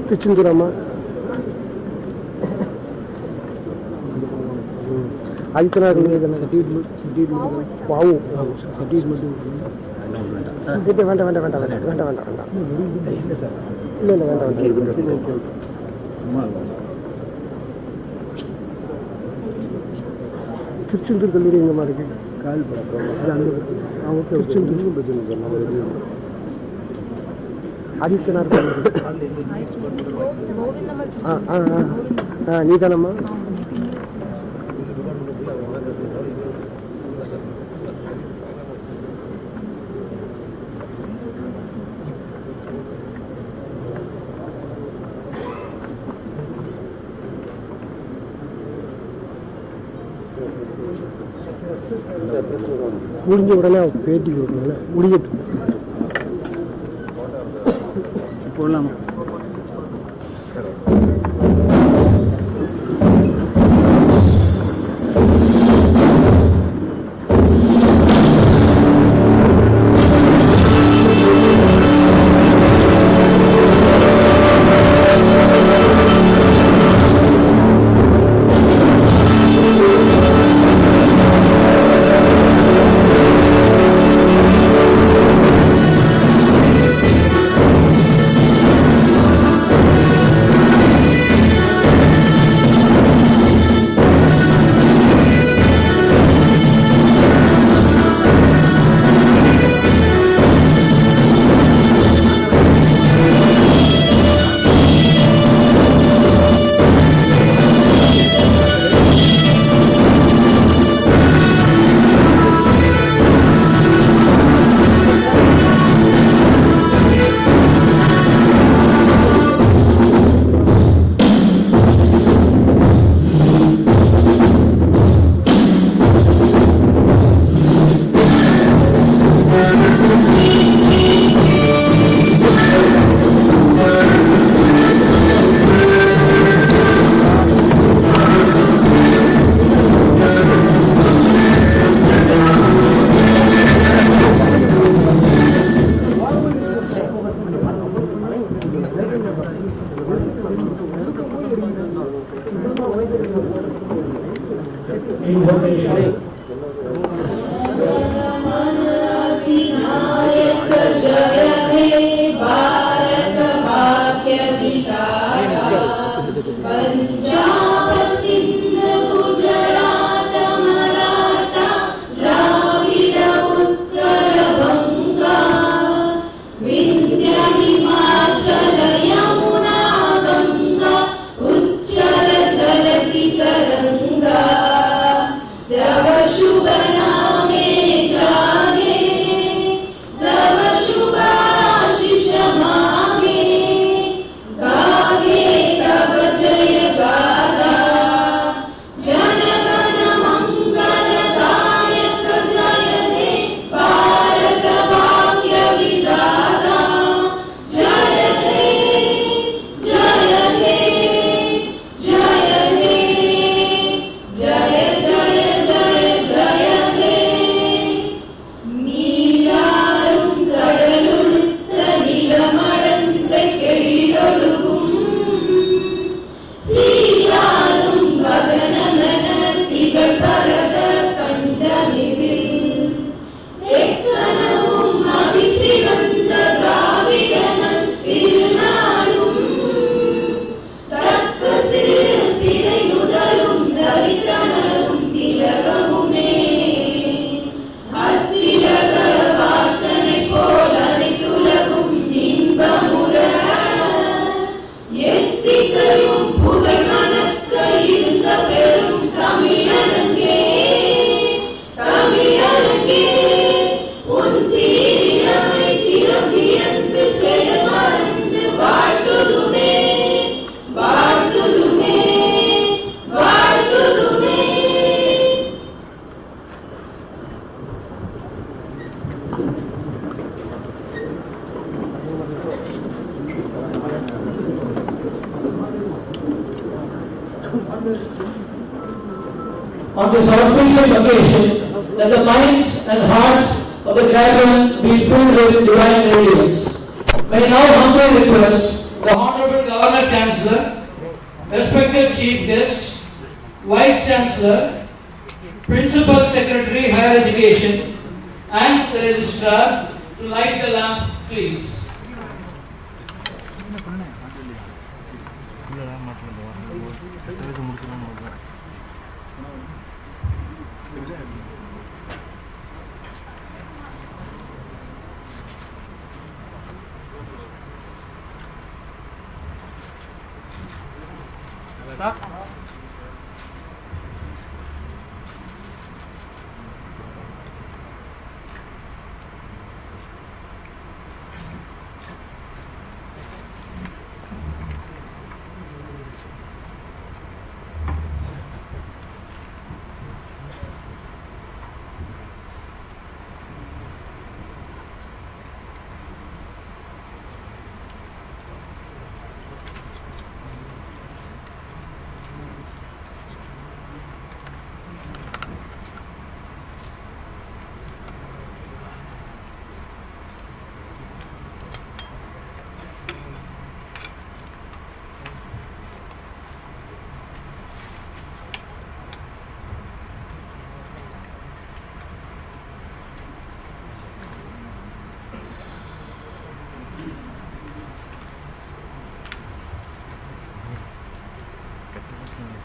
Tichindurama Adithanar wow Tichindurama கல்லூரி எங்க மாதிரி இருக்கு கால் படம் அவங்க திருச்செந்தூர் Adithanar நீதானம்மா முடிஞ்ச உடனே பேட்டி கொடுக்கல முடியட்டும் போடலாமா Gahe tava jaya gada on this auspicious occasion, that the minds and hearts of the gathering be filled with divine radiance. May now humbly request the Honorable Governor Chancellor, respected Chief Guest, Vice Chancellor, Principal Secretary Higher Education, and the Registrar to light the lamp, please.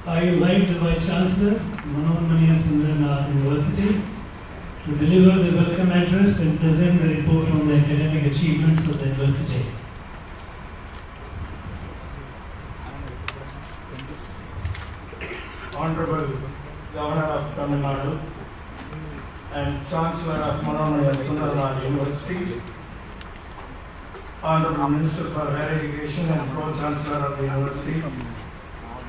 I invite the Vice Chancellor, Madurai University, to deliver the welcome address and present the report on the academic achievements of the university. Honorable Governor of Tamil Nadu and Chancellor of Madurai University, Honorable Minister for Higher Education and Pro-Chancellor of the University,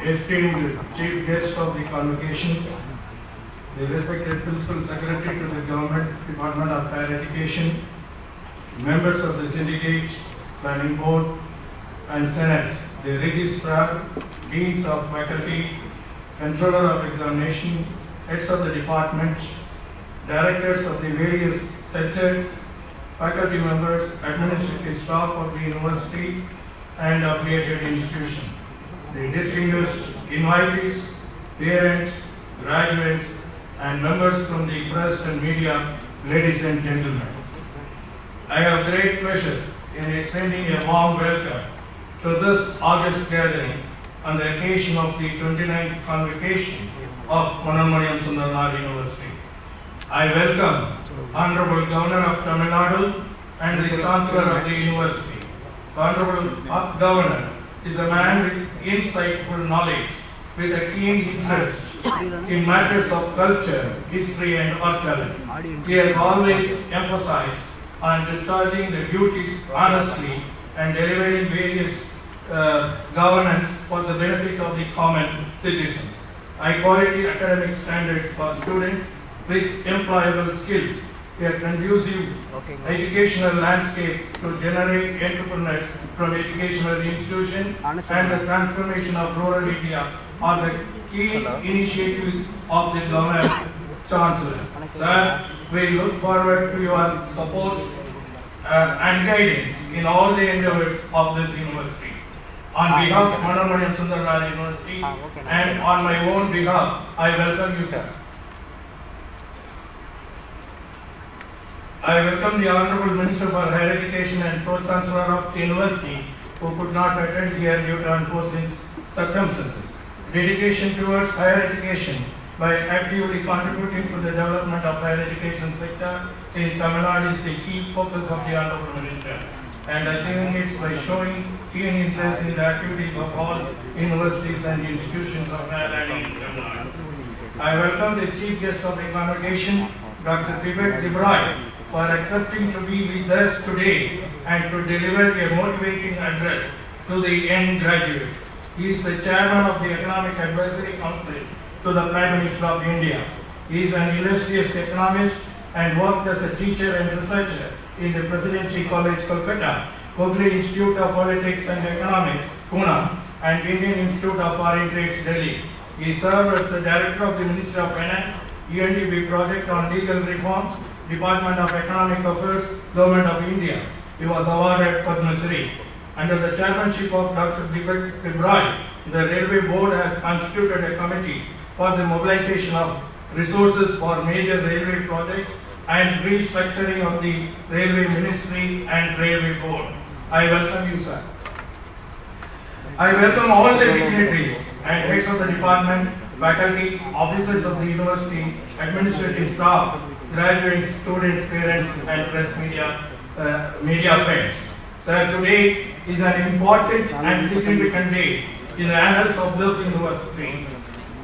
esteemed Chief Guest of the Convocation, the respected Principal Secretary to the Government Department of Higher Education, members of the Syndicate, Planning Board and Senate, the Registrar, Deans of Faculty, Controller of Examination, Heads of the Department, Directors of the various sectors, faculty members, administrative staff of the University and affiliated institutions, the distinguished invitees, parents, graduates, and members from the press and media, ladies and gentlemen. I have great pleasure in extending a warm welcome to this August gathering on the occasion of the 29th convocation of Madurai University. I welcome Honorable Governor of Tamil Nadu and the Chancellor of the University. Honorable Governor is a man with insightful knowledge, with a keen interest in matters of culture, history and archaeology. He has always emphasized on discharging the duties honestly and delivering various governance for the benefit of the common citizens. High quality academic standards for students with employable skills, a conducive educational landscape to generate entrepreneurs from educational institutions, and the transformation of rural India are the key initiatives of the Government Chancellor. Sir, we look forward to your support and guidance in all the endeavors of this university. On behalf of Madurai University and on my own behalf, I welcome you, sir. I welcome the Honorable Minister for Higher Education and Pro-Chancellor of the University, who could not attend here due to unforeseen circumstances. Dedication towards higher education by actively contributing to the development of higher education sector in Tamil Nadu is the key focus of the Honorable Minister, and achieving it by showing keen interest in the activities of all universities and institutions of higher learning in Tamil Nadu. I welcome the Chief Guest of the Convocation, Dr. Madurai, for accepting to be with us today and to deliver a motivating address to the young graduates. He is the Chairman of the Economic Advisory Council to the Prime Minister of India. He is an illustrious economist and worked as a teacher and researcher in the Presidency College, Kolkata, Hooghly Institute of Politics and Economics, Pune, and Indian Institute of Foreign Trade, Delhi. He served as the Director of the Ministry of Finance, UNDP Project on Legal Reforms, Department of Economic Affairs, Government of India. He was awarded Padma Shri. Under the chairmanship of Dr. Deepak Roy, the Railway Board has constituted a committee for the mobilization of resources for major railway projects and restructuring of the Railway Ministry and Railway Board. I welcome you, sir. I welcome all the dignitaries and heads of the department, faculty, officers of the university, administrative staff, graduates, students, parents, and press media friends. Sir, today is an important and significant day in the annals of this university.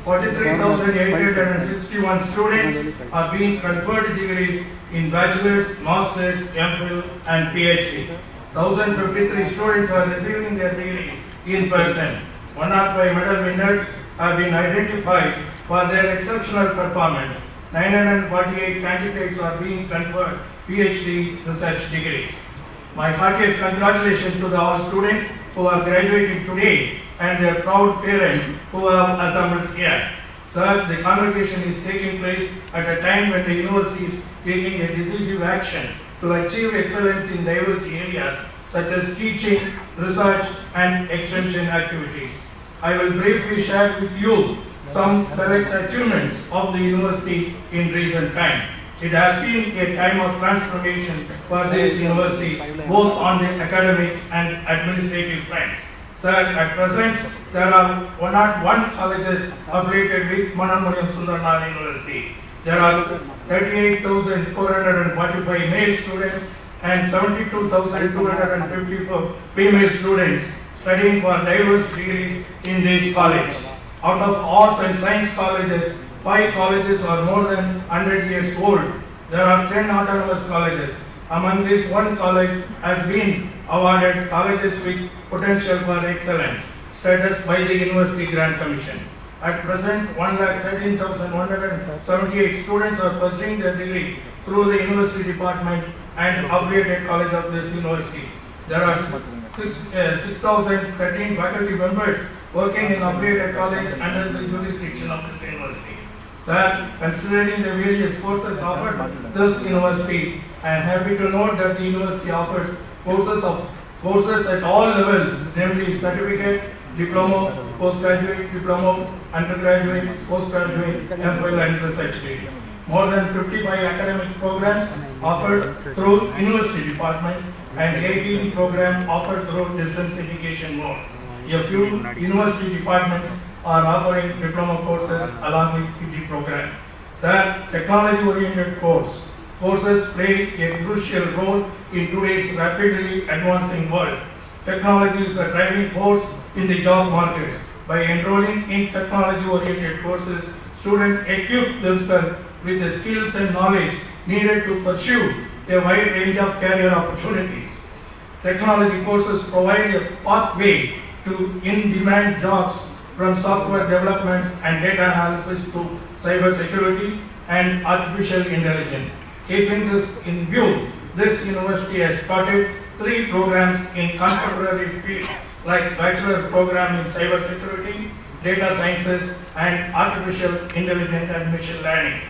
43,861 students are being conferred degrees in bachelor's, master's, MPhil, and PhD. 1,053 students are receiving their degree in person. 105 medal winners have been identified for their exceptional performance. 948 candidates are being conferred PhD research degrees. My heartiest congratulations to all students who are graduating today and their proud parents who have assembled here. Sir, the convocation is taking place at a time when the university is taking a decisive action to achieve excellence in diverse areas such as teaching, research, and extension activities. I will briefly share with you some select achievements of the university in recent time. It has been a time of transformation for this university, both on the academic and administrative fronts. Sir, at present, there are 101 colleges affiliated with Mananmayam Sundarnal University. There are 38,445 male students and 72,254 female students studying for diverse degrees in this college. Out of arts and science colleges, 5 colleges are more than 100 years old. There are 10 autonomous colleges. Among these, 1 college has been awarded colleges with potential for excellence status by the University Grant Commission. At present, 113,178 students are pursuing their degree through the university department and affiliated college of this university. There are 6,013 faculty members working in affiliated college under the jurisdiction of this university. Sir, considering the various courses offered this university, I am happy to note that the university offers courses at all levels, namely certificate, diploma, postgraduate, diploma, undergraduate, postgraduate, MPhil, and research degree. More than 55 academic programs offered through university department and 18 programs offered through distance education mode. A few university departments are offering diploma courses along with PG program. Sir, technology-oriented courses play a crucial role in today's rapidly advancing world. Technology is a driving force in the job market. By enrolling in technology-oriented courses, students equip themselves with the skills and knowledge needed to pursue a wide range of career opportunities. Technology courses provide a pathway to in-demand jobs from software development and data analysis to cyber security and artificial intelligence. Keeping this in view, this university has started 3 programs in contemporary fields like bachelor program in cyber security, data sciences, and artificial intelligence and machine learning.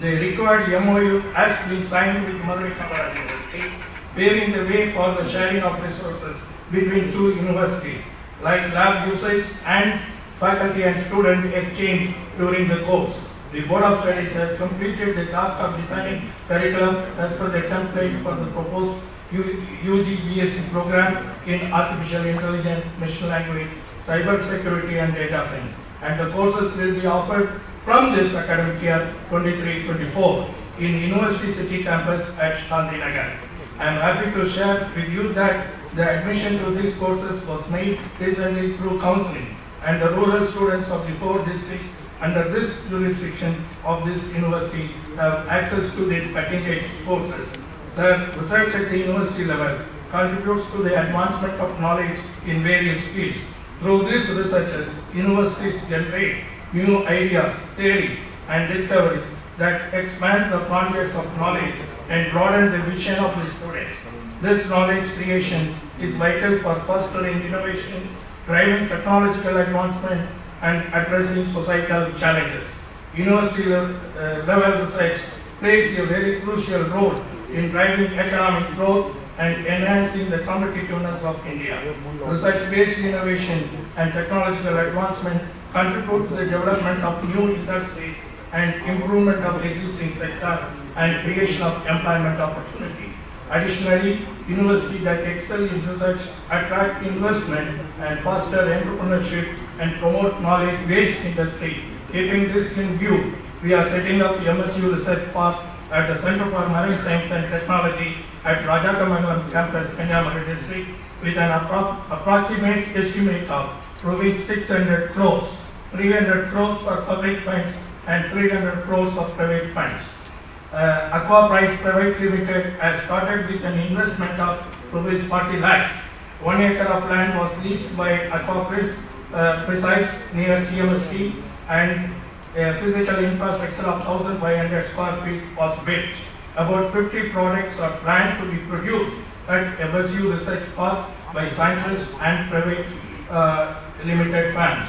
The required MOU has been signed with Madurai University, paving the way for the sharing of resources between 2 universities, like lab usage and faculty and student exchange during the course. The Board of Studies has completed the task of designing curriculum as per the template for the proposed UG BSc program in artificial intelligence, machine language, cyber security, and data science. And the courses will be offered from this academic year 23-24 in University City campus at Thanthi. I am happy to share with you that the admission to these courses was made recently through counseling, and the rural students of the 4 districts under this jurisdiction of this university have access to these cutting-edge courses. Sir, research at the university level contributes to the advancement of knowledge in various fields. Through these researches, universities generate new ideas, theories, and discoveries that expand the frontiers of knowledge and broaden the vision of the students. This knowledge creation is vital for fostering innovation, driving technological advancement and addressing societal challenges. University level research plays a very crucial role in driving economic growth and enhancing the competitiveness of India. Research-based innovation and technological advancement contribute to the development of new industries and improvement of existing sector and creation of employment opportunities. Additionally, universities that excel in research attract investment and foster entrepreneurship and promote knowledge-based industry. Keeping this in view, we are setting up the MSU Research Park at the Center for Marine Science and Technology at Rajakamangalam campus, Kanyakumari district, with an approximate estimate of rupees 600 crores, 300 crores for public funds and 300 crores of private funds. Aqua Price Private Limited has started with an investment of rupees 40 lakhs. 1 acre of land was leased by Aqua Precise near CMST, and a physical infrastructure of 1,500 square feet was built. About 50 products are planned to be produced at MSU Research Park by scientists and private limited firms.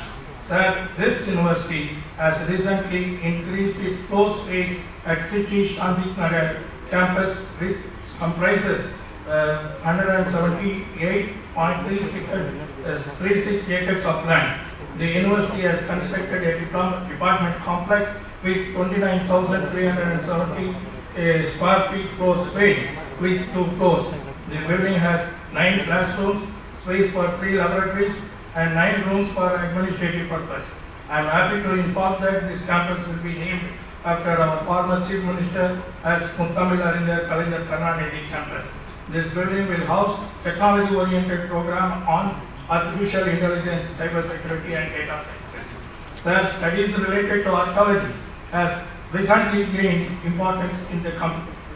Sir, this university has recently increased its floor space at City Adithanar campus, which comprises 178.36 acres of land. The university has constructed a department complex with 29,370 square feet floor space with 2 floors. The building has 9 classrooms, space for 3 laboratories, and 9 rooms for administrative purpose. I am happy to inform that this campus will be named after our former Chief Minister as Tamil News Tamilnadu campus. This building will house technology-oriented program on artificial intelligence, cyber security and data sciences. Sir, studies related to archaeology has recently gained importance in the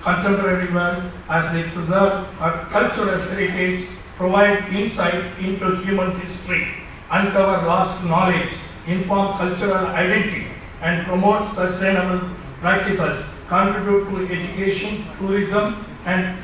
contemporary world as they preserve our cultural heritage, provide insight into human history, uncover lost knowledge, inform cultural identity, and promote sustainable practices, contribute to education, tourism, and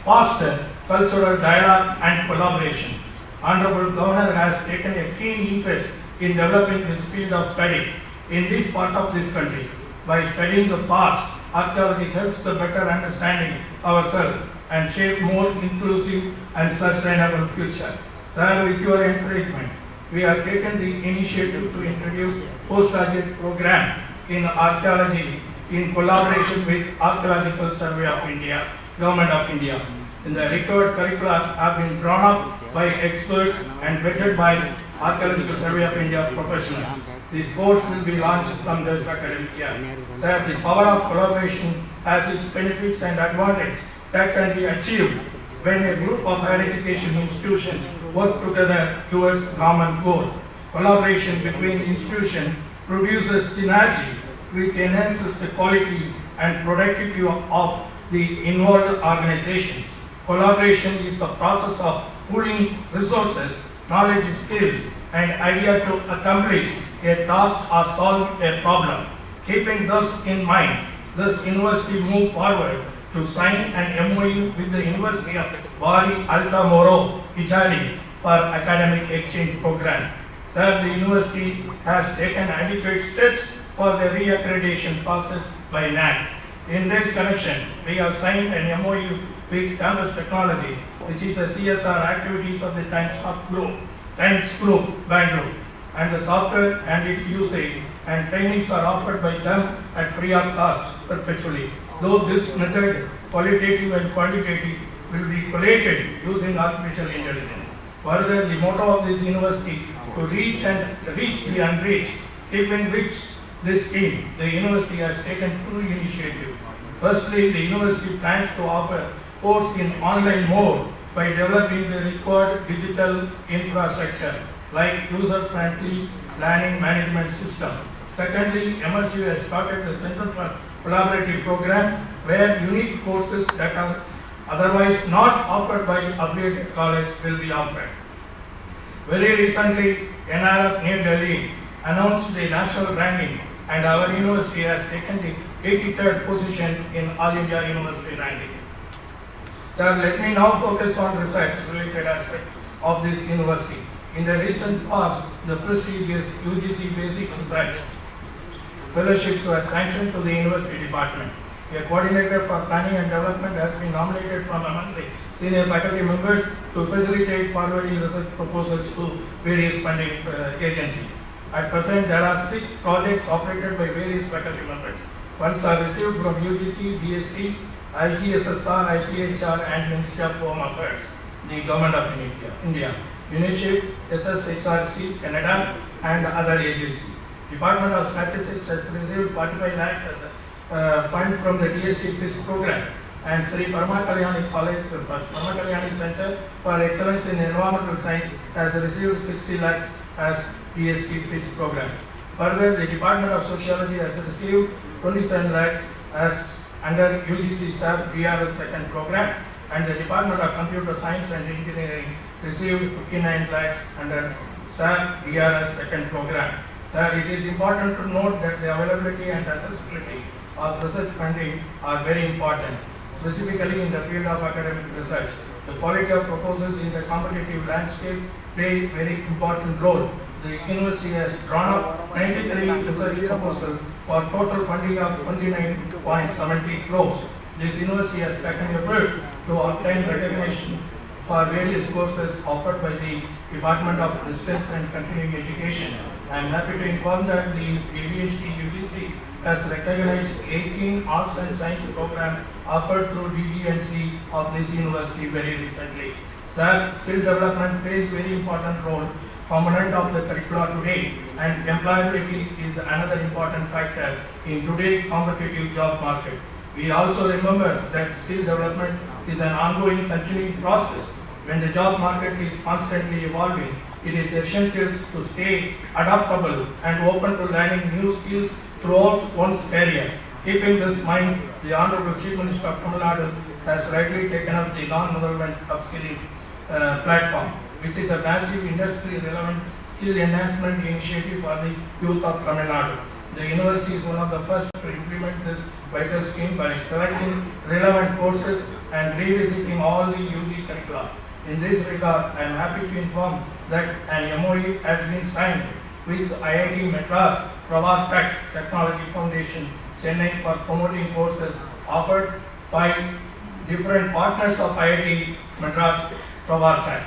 foster cultural dialogue and collaboration. Honorable Governor has taken a keen interest in developing this field of study in this part of this country. By studying the past, archaeology helps to better understanding ourselves and shape more inclusive and sustainable future. Sir, with your encouragement, we have taken the initiative to introduce postgraduate program in archaeology in collaboration with Archaeological Survey of India, Government of India. In the required curricula have been drawn up by experts and vetted by Archaeological Survey of India professionals. This course will be launched from this academic year. Sir, the power of collaboration has its benefits and advantages that can be achieved when a group of higher education institutions work together towards common goal. Collaboration between institutions produces synergy which enhances the quality and productivity of the involved organizations. Collaboration is the process of pooling resources, knowledge, skills, and idea to accomplish a task or solve a problem. Keeping this in mind, this university moved forward to sign an MOU with the University of Bari Altamoro, Italy for academic exchange program. Sir, the university has taken adequate steps for the reaccreditation process by NAC. In this connection, we have signed an MOU with Campus Technology, which is a CSR activities of the Times Group, Bangalore, and the software and its usage and trainings are offered by them at free of cost perpetually. Though this method, qualitative and quantitative, will be collated using artificial intelligence. Further, the motto of this university to reach the unreached, keeping which this scheme, the university has taken 2 initiatives. Firstly, the university plans to offer course in online mode by developing the required digital infrastructure like user-friendly learning management system. Secondly, MSU has started the Center for Collaborative Program where unique courses that are otherwise not offered by affiliated college will be offered. Very recently, NRF New Delhi announced the national ranking and our university has taken the 83rd position in All India University ranking. Sir, let me now focus on research related aspects of this university. In the recent past, the prestigious UGC Basic Research Fellowships were sanctioned to the University Department. A coordinator for planning and development has been nominated from among the senior faculty members to facilitate forwarding research proposals to various funding agencies. At present, there are 6 projects operated by various faculty members. Funds are received from UGC, BST, ICSSR, ICHR and Ministry of Home Affairs, the Government of India, UNICEF, SSHRC, Canada and other agencies. Department of Statistics has received 45 lakhs as a fund from the DST FIS program, and Sri Parmakalyani College, Parmakalyani Center for Excellence in Environmental Science has received 60 lakhs as DST FIS program. Further, the Department of Sociology has received 27 lakhs as under UGC SAP BRS second program, and the Department of Computer Science and Engineering received 59 lakhs under SAP BRS second program. Sir, it is important to note that the availability and accessibility of research funding are very important, specifically in the field of academic research. The quality of proposals in the competitive landscape play a very important role. The university has drawn up 93 research proposals for total funding of 29.70 crores. This university has taken efforts to obtain recognition for various courses offered by the Department of Distance and Continuing Education. I am happy to inform that the ABMC UGC has recognized 18 arts and science programs offered through DDNC of this university very recently. Sir, skill development plays very important role, component of the curricula today, and employability is another important factor in today's competitive job market. We also remember that skill development is an ongoing, continuing process. When the job market is constantly evolving, it is essential to stay adaptable and open to learning new skills throughout one's career. Keeping this in mind, the Honorable Chief Minister of Tamil Nadu has rightly taken up the non-relevant upskilling platform, which is a massive industry-relevant skill enhancement initiative for the youth of Tamil Nadu. The university is one of the first to implement this vital scheme by selecting relevant courses and revisiting all the UG curricula. In this regard, I am happy to inform that an MOU has been signed with IIT Madras Pravartak Technology Foundation, Chennai, for promoting courses offered by different partners of IIT Madras Pravartak.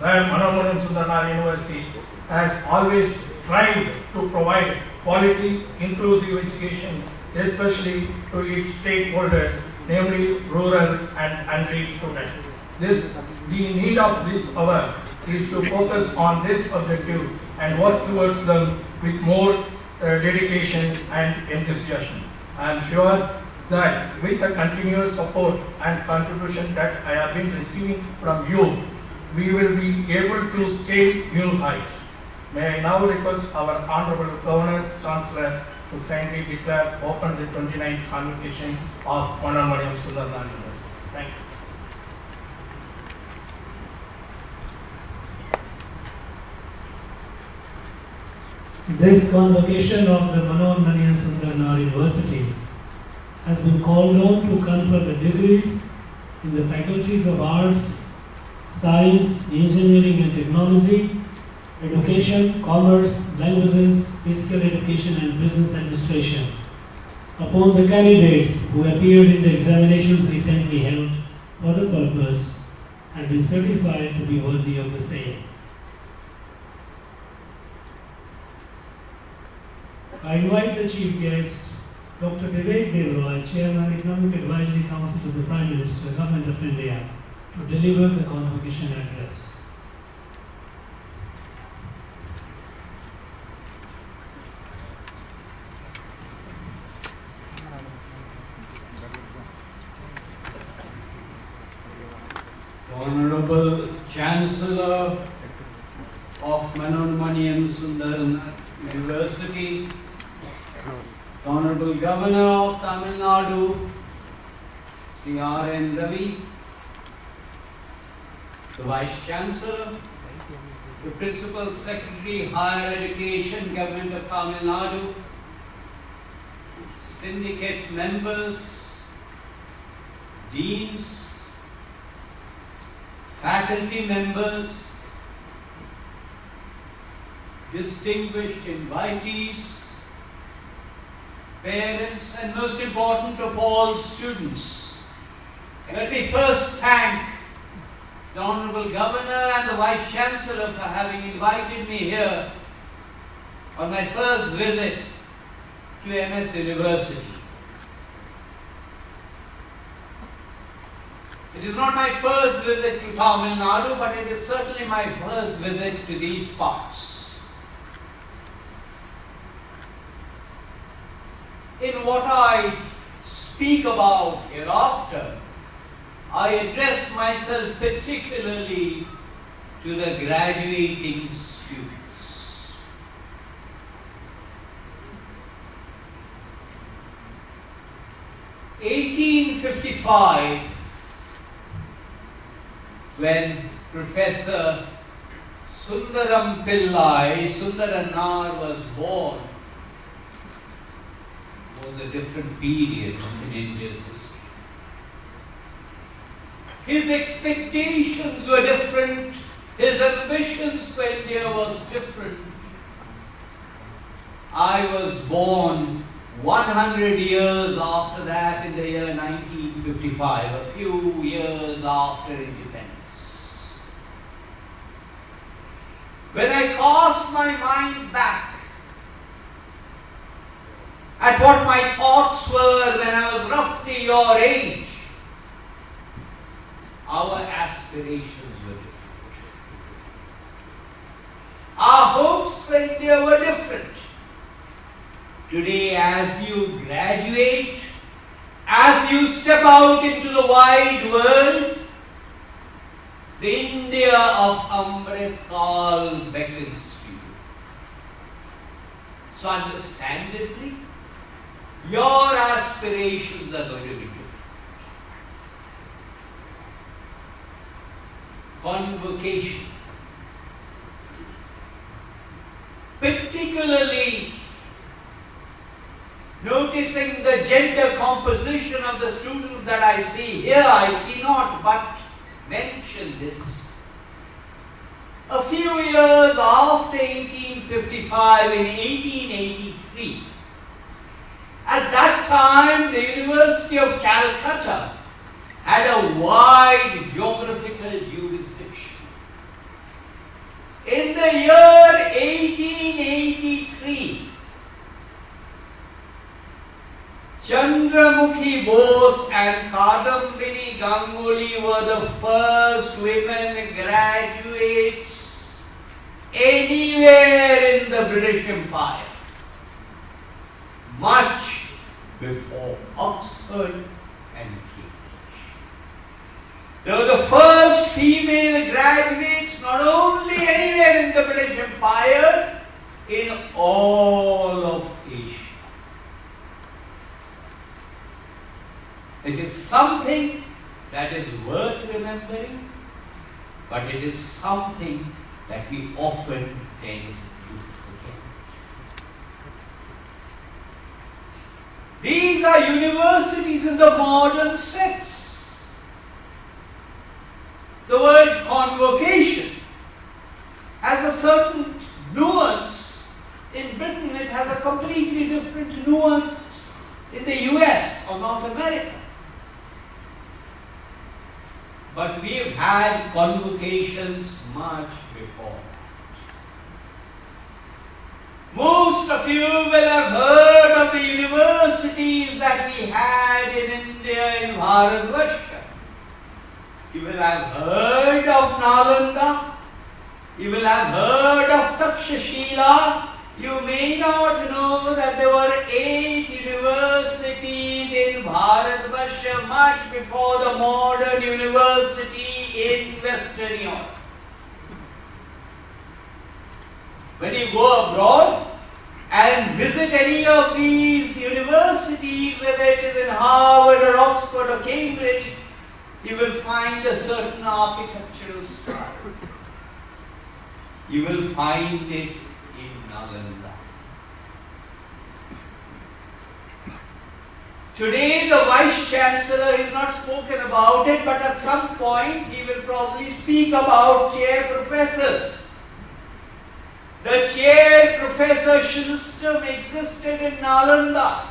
Sir, Manomohan Sundarnath University has always tried to provide quality, inclusive education, especially to its stakeholders, namely rural and unreached students. The need of this hour is to focus on this objective and work towards them with more dedication and enthusiasm. I am sure that with the continuous support and contribution that I have been receiving from you, we will be able to scale new heights. May I now request our Honorable Governor Chancellor to kindly declare open the 29th convocation of Manomohan Sundarnath University. Thank you. This convocation of the Manomohan Sundarnath University has been called on to confer the degrees in the faculties of arts, science, engineering and technology, education, commerce, languages, physical education and business administration upon the candidates who appeared in the examinations recently held for the purpose and been certified to be worthy of the same. I invite the Chief Guest, Dr. Vivek Devaraj, Chairman, Economic Advisory Council to the Prime Minister, Government of India, to deliver the convocation address. Honorable Chancellor of Manomohan Sundarnath University, the Honorable Governor of Tamil Nadu, Sri R.N. Ravi, the Vice Chancellor, the Principal Secretary, Higher Education, Government of Tamil Nadu, syndicate members, deans, faculty members, distinguished invitees, parents, and most important of all, students. Let me first thank the Honorable Governor and the Vice Chancellor for having invited me here on my first visit to MS University. It is not my first visit to Tamil Nadu, but it is certainly my first visit to these parts. In what I speak about hereafter, I address myself particularly to the graduating students. In 1855, when Professor Sundaram Pillai, Adithanar was born, was a different period in India's history. His expectations were different, his ambitions for India was different. I was born 100 years after that, in the year 1955, a few years after independence. When I cast my mind back at what my thoughts were when I was roughly your age, our aspirations were different. Our hopes for India were different. Today, as you graduate, as you step out into the wide world, the India of Amrit Kal beckons to you. So understandably, your aspirations are going to be different. Convocation, particularly noticing the gender composition of the students that I see here, I cannot but mention this. A few years after 1855, in 1883, at that time the University of Calcutta had a wide geographical jurisdiction. In the year 1883, Chandramukhi Bose and Kadambini Ganguly were the first women graduates anywhere in the British Empire, much before Oxford and Cambridge. They were the first female graduates not only anywhere in the British Empire, in all of Asia. It is something that is worth remembering, but it is something that we often tend to forget. These are universities in the modern sense. The word convocation has a certain nuance. In Britain, it has a completely different nuance in the US or North America. But we have had convocations much before that. Most of you will have heard of the universities that we had in India, in Bharatvarsha. You will have heard of Nalanda. You will have heard of Takshashila. You may not know that there were 8 universities in Bharatvarsha much before the modern university in Western Europe. When you go abroad and visit any of these universities, whether it is in Harvard or Oxford or Cambridge, you will find a certain architectural style. You will find it in Nalanda. Today the Vice Chancellor has not spoken about it, but at some point he will probably speak about chair professors. The chair professor system existed in Nalanda.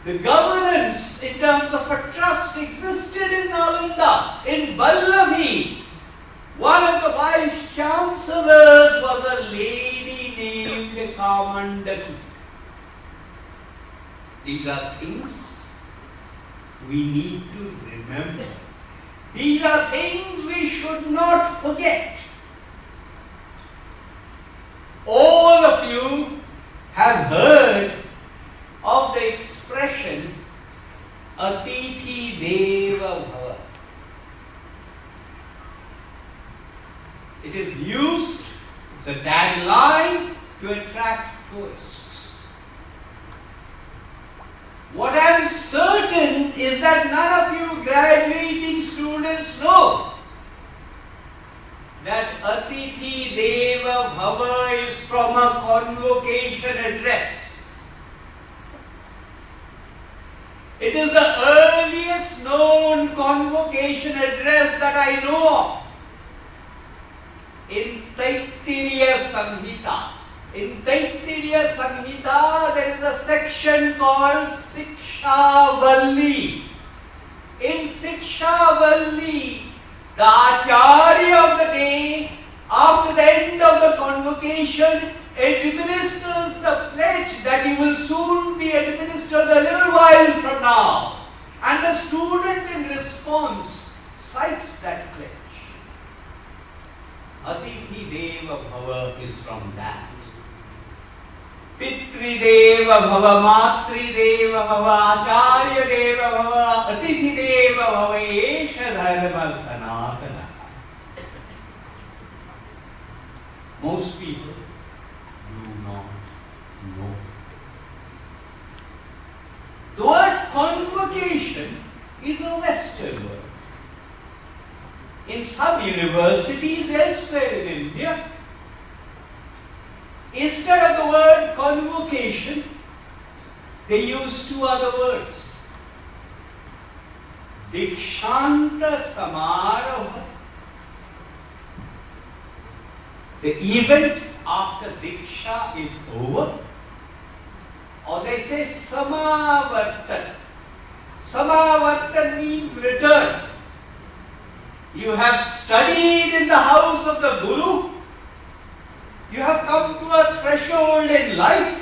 The governance in terms of a trust existed in Nalanda. In Vallavi, one of the vice chancellors was a lady named Kamandaki. These are things we need to remember. These are things we should not forget. All of you have heard of the expression Atithi Deva Bhava. It is used, it's a tagline to attract tourists. What I am certain is that none of you graduating students know that Atithi Deva Bhava is from a convocation address. It is the earliest known convocation address that I know of. In Taittiriya Samhita. In Taittiriya Samhita, there is a section called Sikshavalli. In Sikshavalli, the Acharya of the day, after the end of the convocation, administers the pledge that he will soon be administered a little while from now. And the student in response cites that pledge. Atithi Deva Bhava is from that. Pitri Deva Bhava, Matri Deva Bhava, Acharya Deva Bhava, Atithi Deva Bhava, Esha Dharma Sanatana. Most people do not know. The word convocation is a Western word. In some universities elsewhere in India, instead of the word convocation, they use two other words. Dikshanta Samaroha. The event after Diksha is over. Or they say Samavartan. Samavartan means return. You have studied in the house of the Guru. You have come to a threshold in life.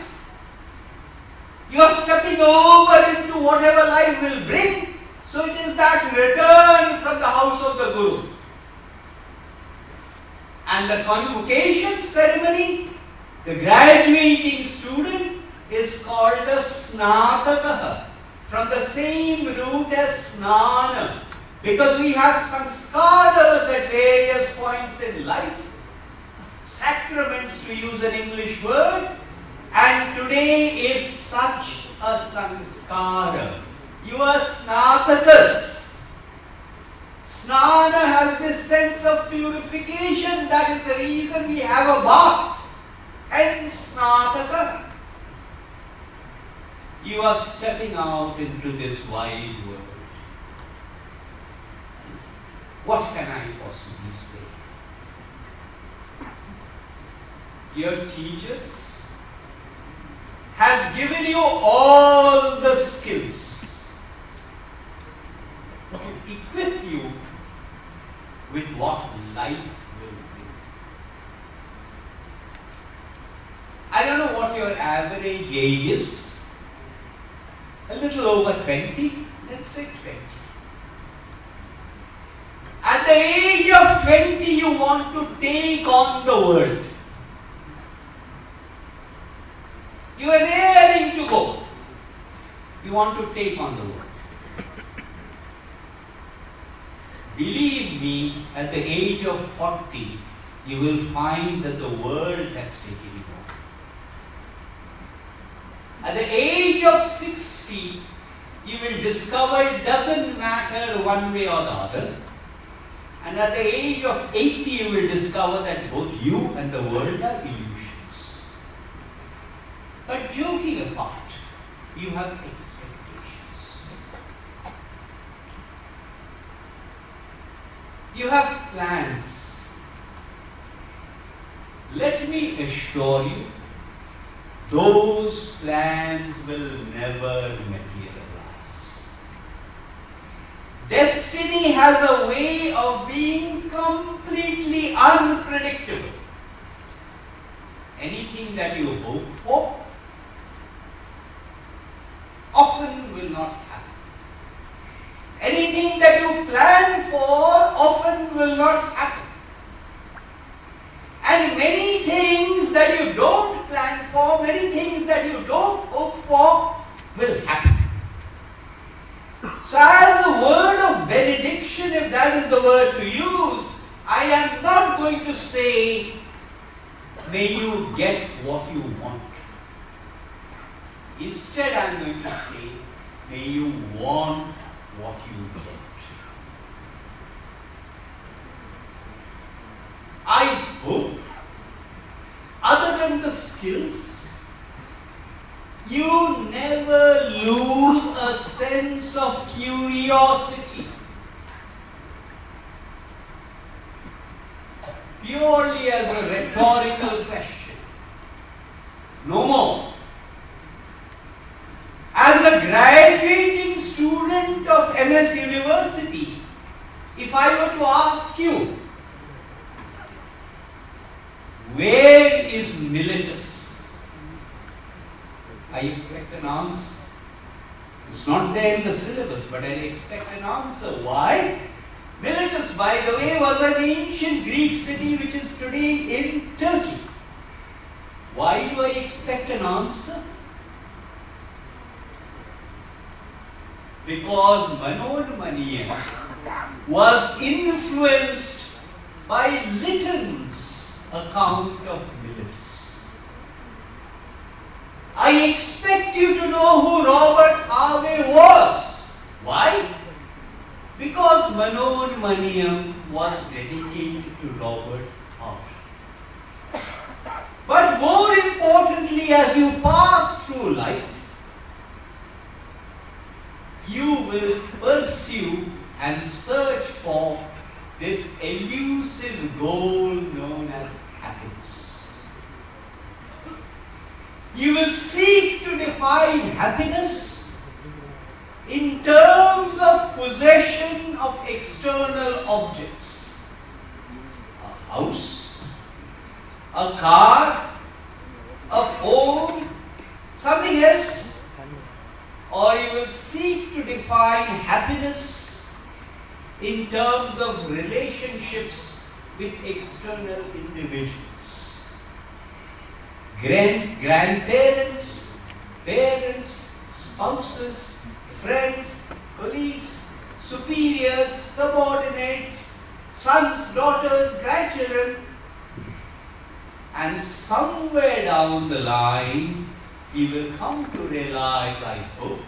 You are stepping over into whatever life will bring. So it is that return from the house of the Guru. And the convocation ceremony, the graduating student, is called a Snatakaha, from the same root as Snana. Because we have sanskaras at various points in life, sacraments to use an English word, and today is such a sanskara. You are snatakas. Snana has this sense of purification, that is the reason we have a bath. Hence snataka. You are stepping out into this wide world. What can I possibly say? Your teachers have given you all the skills to equip you with what life will bring. I don't know what your average age is. A little over 20, let's say 20. At the age of 20, you want to take on the world. You are raring to go. You want to take on the world. Believe me, at the age of 40, you will find that the world has taken you on. At the age of 60, you will discover it doesn't matter one way or the other. And at the age of 80, you will discover that both you and the world are illusions. But joking apart, you have expectations. You have plans. let me assure you, those plans will never materialize. Destiny has a way of being completely unpredictable. Anything that you hope for often will not happen. Anything that you plan for often will not happen. And many things that you don't plan for, many things that you don't hope for will happen. So as a word of benediction, if that is the word to use, I am not going to say, may you get what you want. Instead, I am going to say, may you want what you get. I hope, other than the skills, you never lose a sense of curiosity. Purely as a rhetorical question. No more. As a graduating student of MS University, if I were to ask you, where is Miletus? I expect an answer. It's not there in the syllabus, but I expect an answer. Why? Miletus, by the way, was an ancient Greek city which is today in Turkey. Why do I expect an answer? Because Manoramaniya was influenced by Lytton's account of Miletus. I expect you to know who Robert Harvey was. Why? Because Manoramaniya was dedicated to Robert Harvey. But more importantly, as you pass through life, you will pursue and search for this elusive goal known as happiness. You will seek to define happiness in terms of possession of external objects. A house, a car, a phone, something else. Or you will seek to define happiness in terms of relationships with external individuals. Grandparents, parents, spouses, friends, colleagues, superiors, subordinates, sons, daughters, grandchildren. And somewhere down the line, you will come to realize, I hope,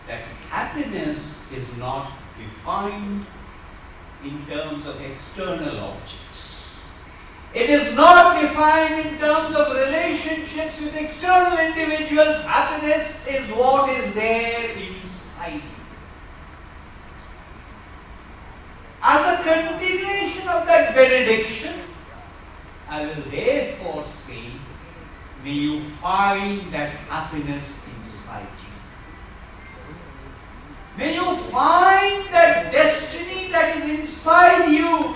that happiness is not defined in terms of external objects. It is not defined in terms of relationships with external individuals. Happiness is what is there inside you. As a continuation of that benediction, I will therefore say, may you find that happiness inside you. May you find that destiny that is inside you,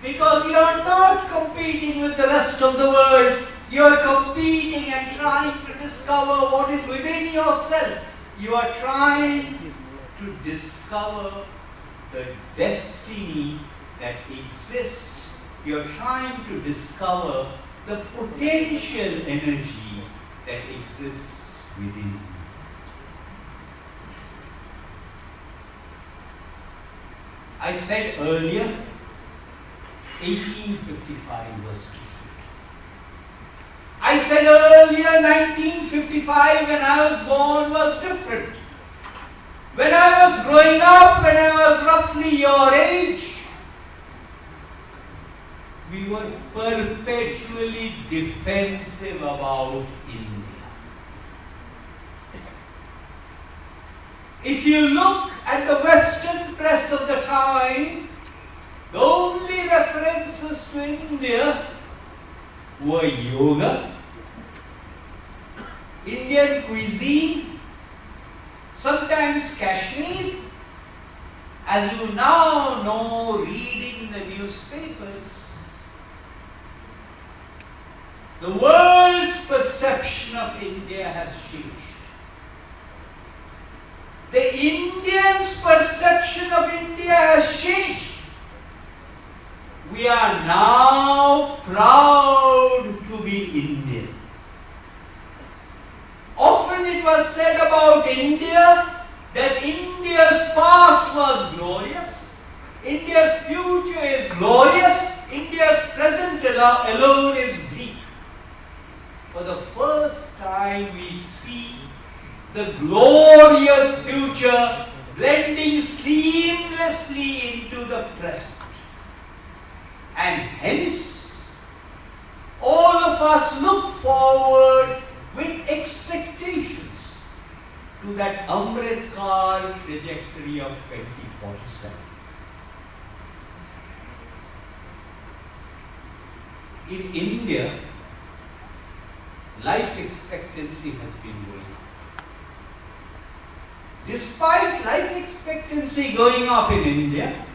because you are not competing with the rest of the world. You are competing and trying to discover what is within yourself. You are trying to discover the destiny that exists. You are trying to discover the potential energy that exists within you. I said earlier, 1855 was different. I said earlier, 1955 when I was born was different. When I was growing up, when I was roughly your age, we were perpetually defensive about India. If you look at the Western press of the time, the only references to India were yoga, Indian cuisine, sometimes Kashmir. As you now know, reading the newspapers, the world's perception of India has changed. The Indians' perception of India has changed. We are now proud to be Indian. Often it was said about India that India's past was glorious, India's future is glorious, India's present alone is bleak. For the first time we see the glorious future blending seamlessly into the present. And hence, all of us look forward with expectations to that Amritkal trajectory of 2047. In India, life expectancy has been going up. Despite life expectancy going up in India,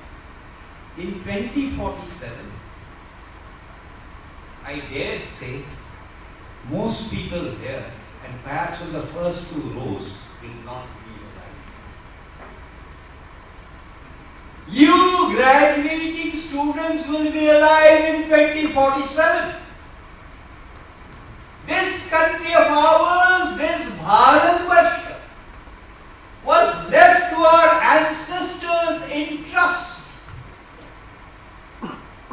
in 2047, I dare say, most people here, and perhaps in the first two rows, will not be alive. You graduating students will be alive in 2047. This country of ours, this Bharatvarsha, was left to our ancestors in trust.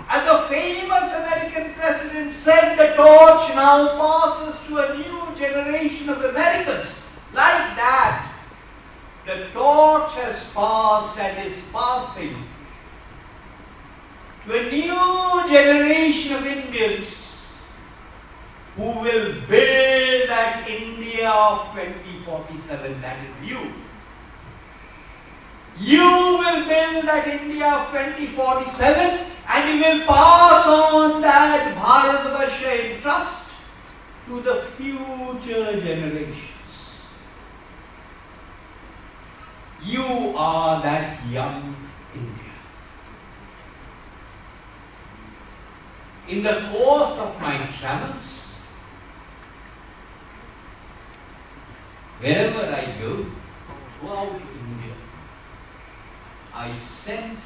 As a famous American president said, the torch now passes to a new generation of Americans. Like that, the torch has passed and is passing to a new generation of Indians who will build that India of 2047. That is you. You will build that India of 2047 and you will pass on that Bharatvarsha in trust to the future generations. You are that young India. In the course of my travels, wherever I go throughout India, I sense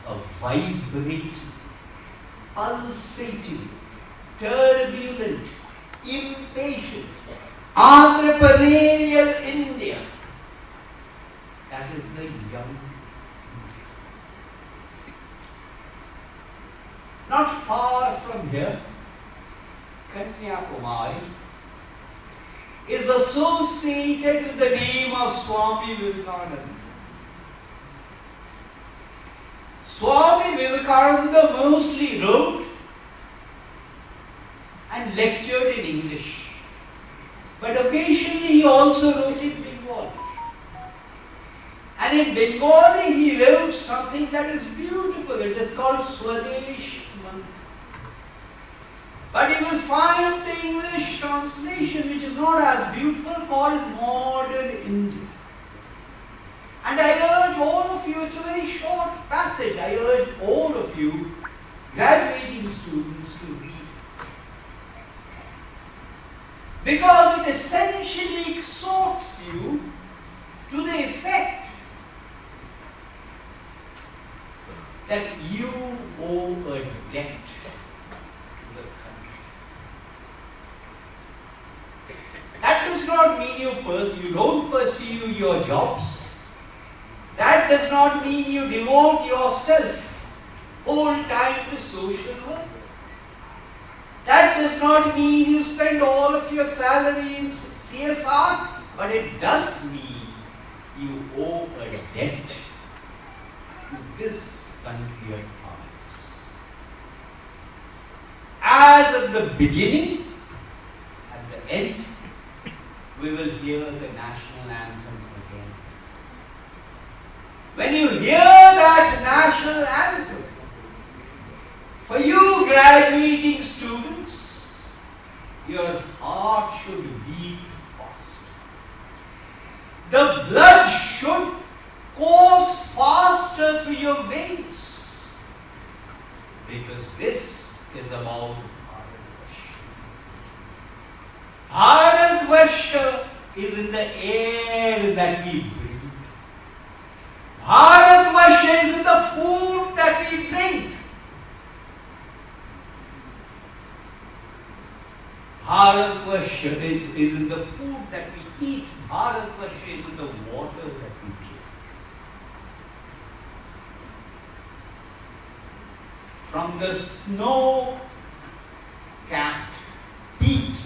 a vibrating, pulsating, turbulent, impatient, entrepreneurial India. That is the young India. Not far from here, Kanyakumari is associated with the name of Swami Vivekananda. Swami Vivekananda mostly wrote and lectured in English, but occasionally he also wrote in Bengali. And in Bengali he wrote something that is beautiful. It is called Swadesh Mantra. But you will find the English translation, which is not as beautiful, called Modern India. And I urge all of you, it's a very short passage, I urge all of you, graduating students, to read it. Because it essentially exhorts you to the effect that you owe a debt to the country. That does not mean you don't pursue your jobs. That does not mean you devote yourself whole time to social work. That does not mean you spend all of your salary in CSR, but it does mean you owe a debt to this country of ours. As at the beginning, at the end, we will hear the national anthem again. When you hear that national anthem, For you graduating students, your heart should beat fast. The blood should course faster through your veins. Because this is about Bharatvarsha. Bharatvarsha is in the air that we breathe. Bharatvarsha is in the food that we drink. Bharatvarsha is in the food that we eat. Bharatvarsha is in the water that we drink. From the snow-capped peaks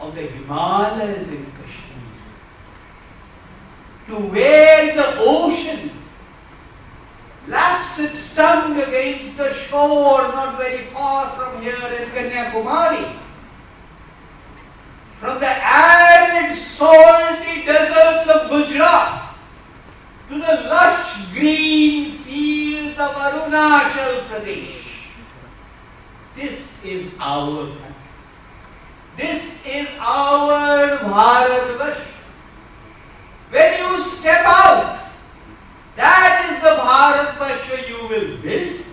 of the Himalayas in Kashmir to where the ocean laps its tongue against the shore not very far from here in Kanyakumari. From the arid, salty deserts of Gujarat to the lush green fields of Arunachal Pradesh. This is our country. This is our Bharatvarsha. When you step out, that is the Bharatvarsha you will build.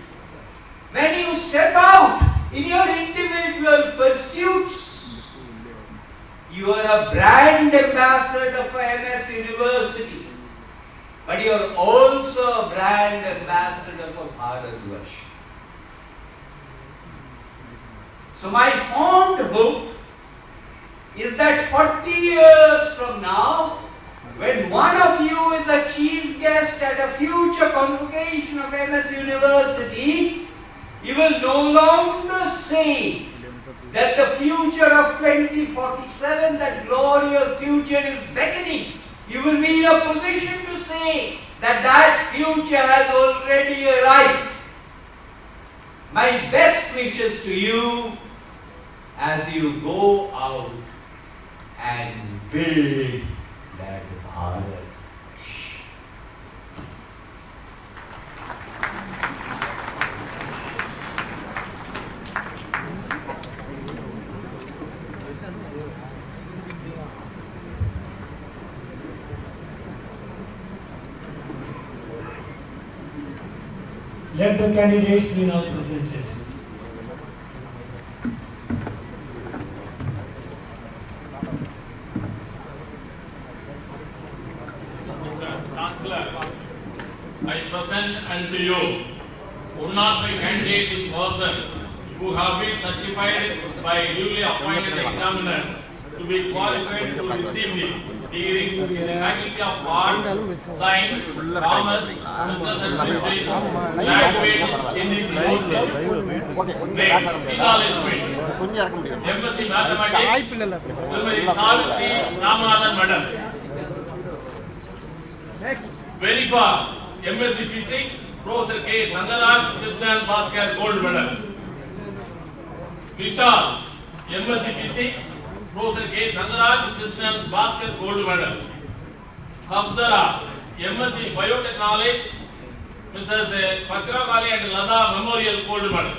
When you step out in your individual pursuits, you are a brand ambassador for MS University, but you are also a brand ambassador for Bharatvarsha. So my fond hope is that 40 years from now, when one of you is a chief guest at a future convocation of MS University, you will no longer say that the future of 2047, that glorious future is beckoning. You will be in a position to say that that future has already arrived. My best wishes to you as you go out and build that Bharat. Let the candidates be now presented. Chancellor, I present unto you 105 candidates in person who have been certified by duly appointed examiners to be qualified to receive the degree in the Faculty of Arts, Science, Commerce, Business Administration, graduate in this university. Name: MSc Mathematics, Savitri Ramanathan Madam. Verify MSc Physics, Professor K. Thanthi Krishnan Bhaskar Gold Medal. Vishal, MSc Physics, Professor K. Thanthi Krishnan Bhaskar Gold Medal. Hafzara, MSc Biotechnology, Mrs. Pakrakali and Lada Memorial Gold Medal.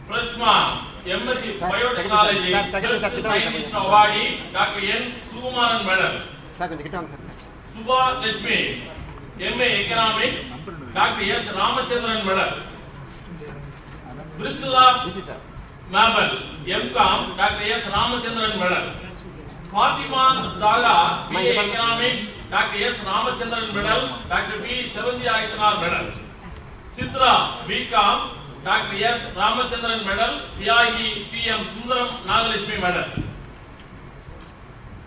Freshman, MSc Biotechnology, Best Scientist Awardee, Dr. N. Sukumaran Medal. Subha Lashmi, MA Economics, Dr. S. Ramachandran Medal. Priscilla Mabel, M.Com, Dr. S. Ramachandran Medal. Fatima Zaga, BA Economics, Dr. S. Ramachandran Medal, Dr. B. Adithanar Medal. Sitra, B.Com, Dr. S. Ramachandran Medal, PIE PM Sundaram Nagalashmi Medal.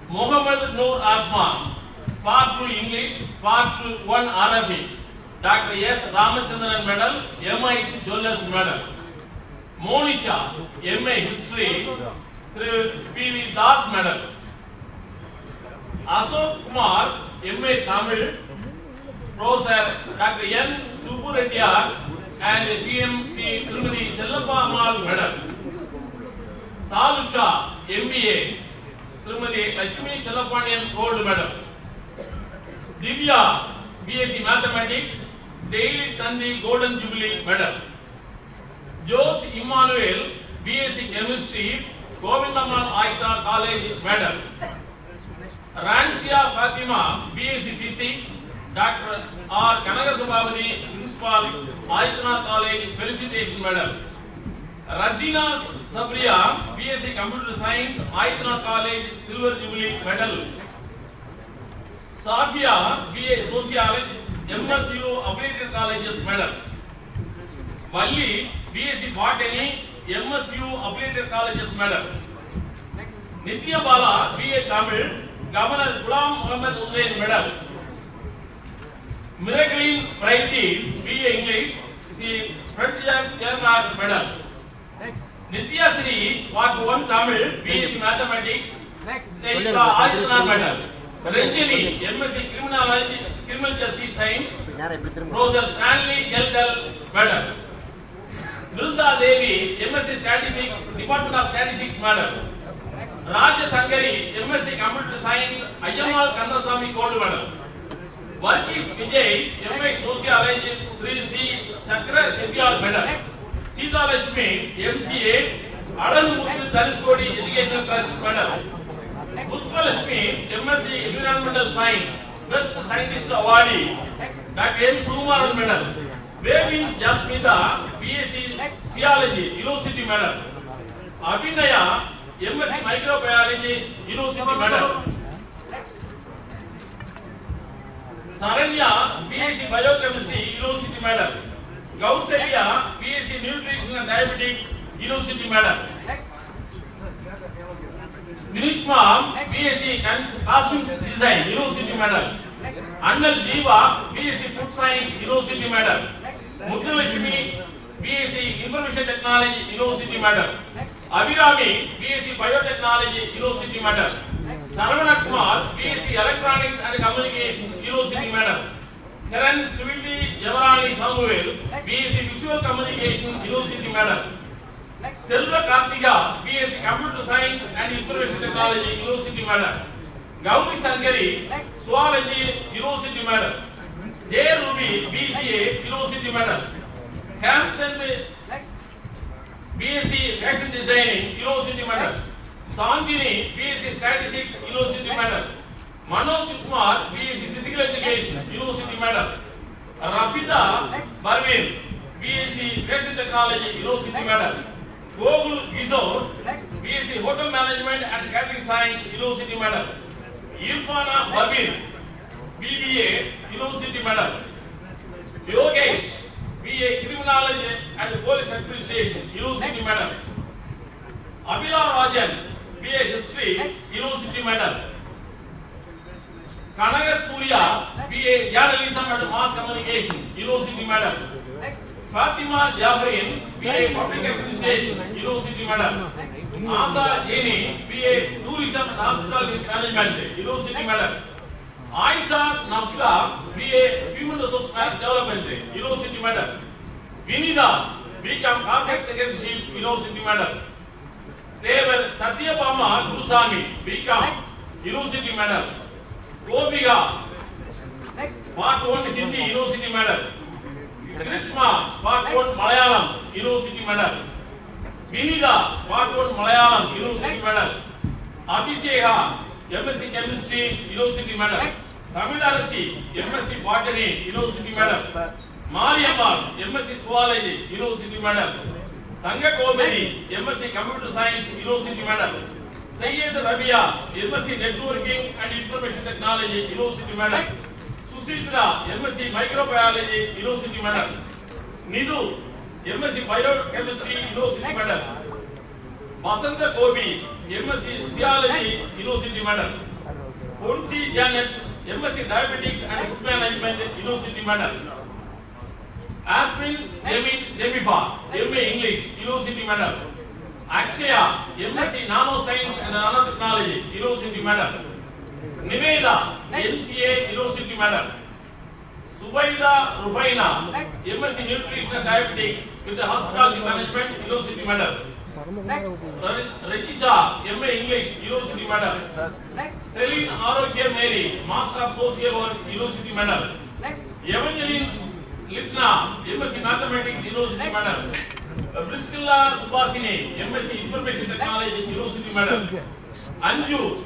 Mohammed Noor Asma, Part 2 English, Part 1 Arabic, Dr. S. Ramachandran Medal, MIC Jewelers Medal. Monisha, MA History, P.V. Das Medal. Ashok Kumar, MA Tamil, Professor Dr. N. Subbureddyar and GMP Trimati Sellappa Ammal Medal. Talusha, MBA, Trimati Lakshmi Chalapanyan Gold Medal. Divya, BSc Mathematics, Daily Thanthi Golden Jubilee Medal. Jose Emmanuel, BSc Chemistry, Govindamal Aitha College Medal. Ransia Fatima, BSc Physics, Dr. R. Kanagasubhavani, Principal, Adithanar College, Felicitation Medal. Razina Sabria, BSc Computer Science, Adithanar College, Silver Jubilee Medal. Safia, BA Sociology, MSU Affiliated Colleges Medal. Valli, BSc Botany, MSU Affiliated Colleges Medal. Nitya Bala, BA Tamil, Governor Ghulam Muhammad Hussain Medal. Miracle Friday, BA English, she Frontier Kerala Medal. Nitya Sri, Part 1 Tamil, BSc Mathematics, Adithanar Medal. Ranjini, MSc Criminology, Criminal Justice Science, Professor Stanley Geldel Medal. Nilda Devi, MSc Statistics, Department of Statistics Medal. Raja Sankari, MSc Computer Science, Ayyamal Kandasamy Gold Medal. Varghese Vijay, MA Sociology, 3C Chakra Chepiyar Medal. Sita Lakshmi, MCA, Adanmurthy Sariskodi Educational Trust Medal. Pushpa Lakshmi, MSc Environmental Science, Best Scientist Awardee, Dr. M. Sukumaran Medal. Bevin Jasmita, BSc Theology, University Medal. Abhinaya, MSc Microbiology, University Medal. Saranya, BSc Biochemistry, University Medal. Gautsalia, BSc Nutrition and Diabetics, University Medal. Nirishma, BSc Costume Design, University Medal. Annal Diva, BSc Food Science, University Medal. Muthulakshmi, BSc Information Technology, University Medal. Abhirami, BSc Biotechnology, University Medal. Saravana Kumar, BSc Electronics and Communication, University Medal. Karan Siviti Javarani Samuel, BSc Visual Communication, University Medal. Selva Kartika, BSc Computer Science and Information Technology, University Medal. Gauri Sankari, Zoology, University Medal. J. Ruby, BCA, University Medal. Kamsen, BSc Fashion Designing, University Medal. Sandhini, BSc Statistics, University Medal. Manoj Kumar, BSc Physical Education, University Medal. Rafida Barvin, BSc Fashion Technology, University Medal. Gogul Gizor, BSc Hotel Management and Catering Science, University Medal. Irfana Barvin, BBA, University Medal. Yogesh, BA Criminology and Police Administration, University Medal. Abhila Rajan, BA History, University Medal. Kanagar Surya, BA Journalism and Mass Communication, University Medal. Fatima Jafrin, BA Public Administration, University Medal. Asa Jeni, BA Tourism and Hospital Management, University Medal. Aisha Nafla, BA Human Resource Development, University Medal. Vinida, BCom Corporate Secretary, University Medal. Devar Satyabama Gurusamy, BCom, University Medal. Gopiga, Part 1 Hindi, University Medal. Krishna, Part 1 Malayalam, University Medal. Vinida, Part 1 Malayalam, University Medal. Abhisheka, MSc Chemistry, University Medal. Tamil Arasi, MSc Botany, University Medal. Mariammal, MSc Zoology, University Medal. Sangha Komedi, MSc Computer Science, University Medal. Sayyid Rabia, MSc Networking and Information Technology, University Medal. Susitra, MSc Microbiology, University Medal. Nidu, MSc Biochemistry, University Medal. Basanta Kobi, MSc Theology, University Medal. Ponsi Janet, MSc Diabetics and Food Management, University Medal. Asmin Jemifa, MA English, University Medal. Akshaya, MSc Nanoscience and Nanotechnology, University Medal. Niveda, MCA, University Medal. Subaida Rufaina, MSc Nutrition and Diabetics with the Hospital Management, University Medal. Rakisha, MA English, University Medal. Celine Arogya Mary, Master of Social Work, University Medal. Evangeline Litna, MSc Mathematics, University Medal. Priscilla Subhasini, MSc Information Technology, University Medal. Anju,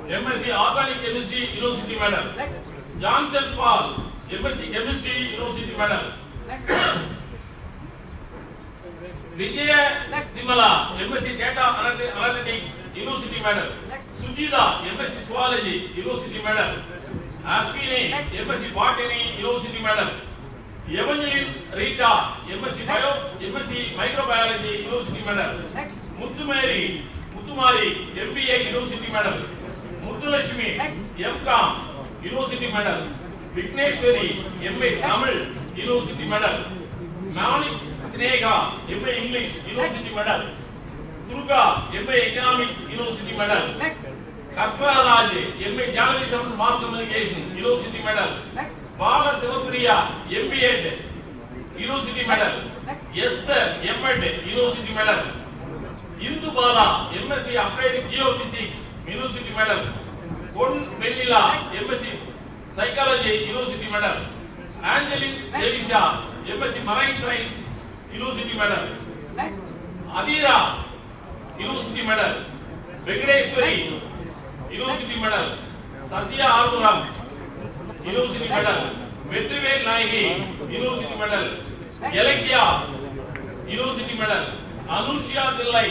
MSc Organic Chemistry, University Medal. Johnson Paul, MSc Chemistry, University Medal. Vijaya Dimala, MSc Data Analytics, University Medal. Sujita, MSc Zoology, University Medal. Ashwini, MSc Botany, University Medal. Evangeline Rita, MSc Bio, MSc Microbiology, University Medal. Muthumari, MBA, University Medal. Muthulashmi, MCom, University Medal. Vigneshwari, MA Tamil, University Medal. Manik Snega, MA English, University Medal. Durga, MA Economics, University Medal. Karparaj, MA Journalism and Mass Communication, University Medal. Bala Sivapriya, MBA, University Medal. Esther, M.Ed, University Medal. Indu Bala, MSc Applied Geophysics, University Medal. Kon Benila, MSc Psychology, University Medal. Angelique Devisha, MSc Marine Science, University Medal. Adira, University Medal. Venkateshwari, University Medal. Satya Arduram, University Medal. Vetrivel Nayagi, University Medal. Yalakia, University Medal. Anushya Dillai,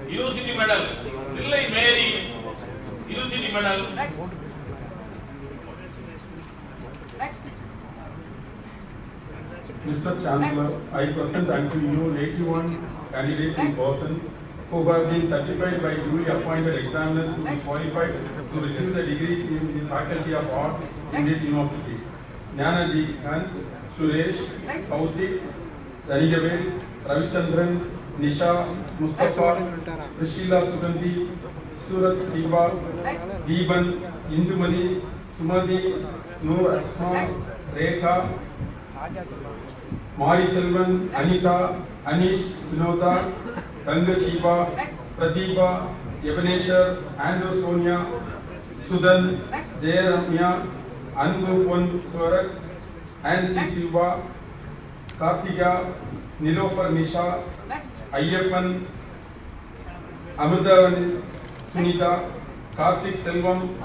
University Medal. Dillai Mary, University Medal. Mr. Chancellor, I present unto you 81 candidates in person who have been certified by duly appointed examiners to be qualified to receive the degrees in the Faculty of Arts in this university. Jnanaji Hans, Suresh, Kaushik, Danigavel, Ravichandran, Nisha, Mustafa, Priscilla Sugandhi, Surat Siva, Deeban, Indumani, Sumadi, Noor Asma, Rekha, Mari Selvan, Anita, Anish, Vinoda, Ganga Shiva, Pradeepa, Ebenezer, Andrew Sonia, Sudan, Jayarammya, Anupon Swarak, Nancy Silva, Kartika, Nilofar Nisha, Ayyappan, Amrutavani Sunita, Karthik Selvam,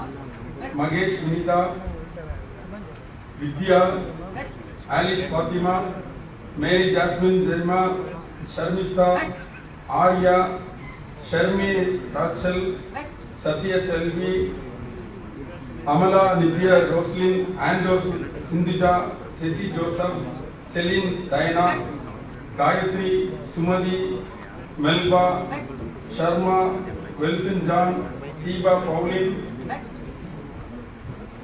Magesh Vinita, Vidya, Alice Fatima, Mary Jasmine Zerma, Sharmista, Arya, Sharmi Rachel, Satya Selvi, Amala Nivya Roslyn, Andros Sindhija, Jesse Joseph, Celine Diana, Gayatri, Sumadi, Melba, Sharma, Welfin John, Siva Pauline,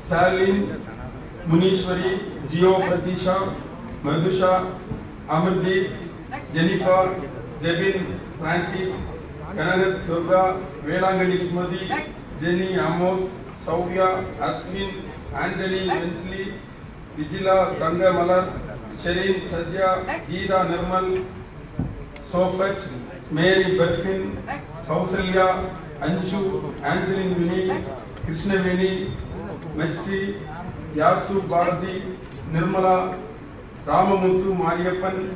Stalin, Munishwari, Gio Pratisha, Madhusha, Amardeep, Jennifer, Jebin, Francis, Kanagat Durga, Velangani Sumadi, Jenny Amos, Sauvya, Asmin, Anthony Wensley, Vigila Ganga Malar, Sherin Sadhya, Geeta Nirmal, Sofat, Mary Berfin, Kausalya, Anshu, Angeline Vinny, Krishna Veni, Mestri, Yasu Bharati, Nirmala, Ramamuthu Mariappan,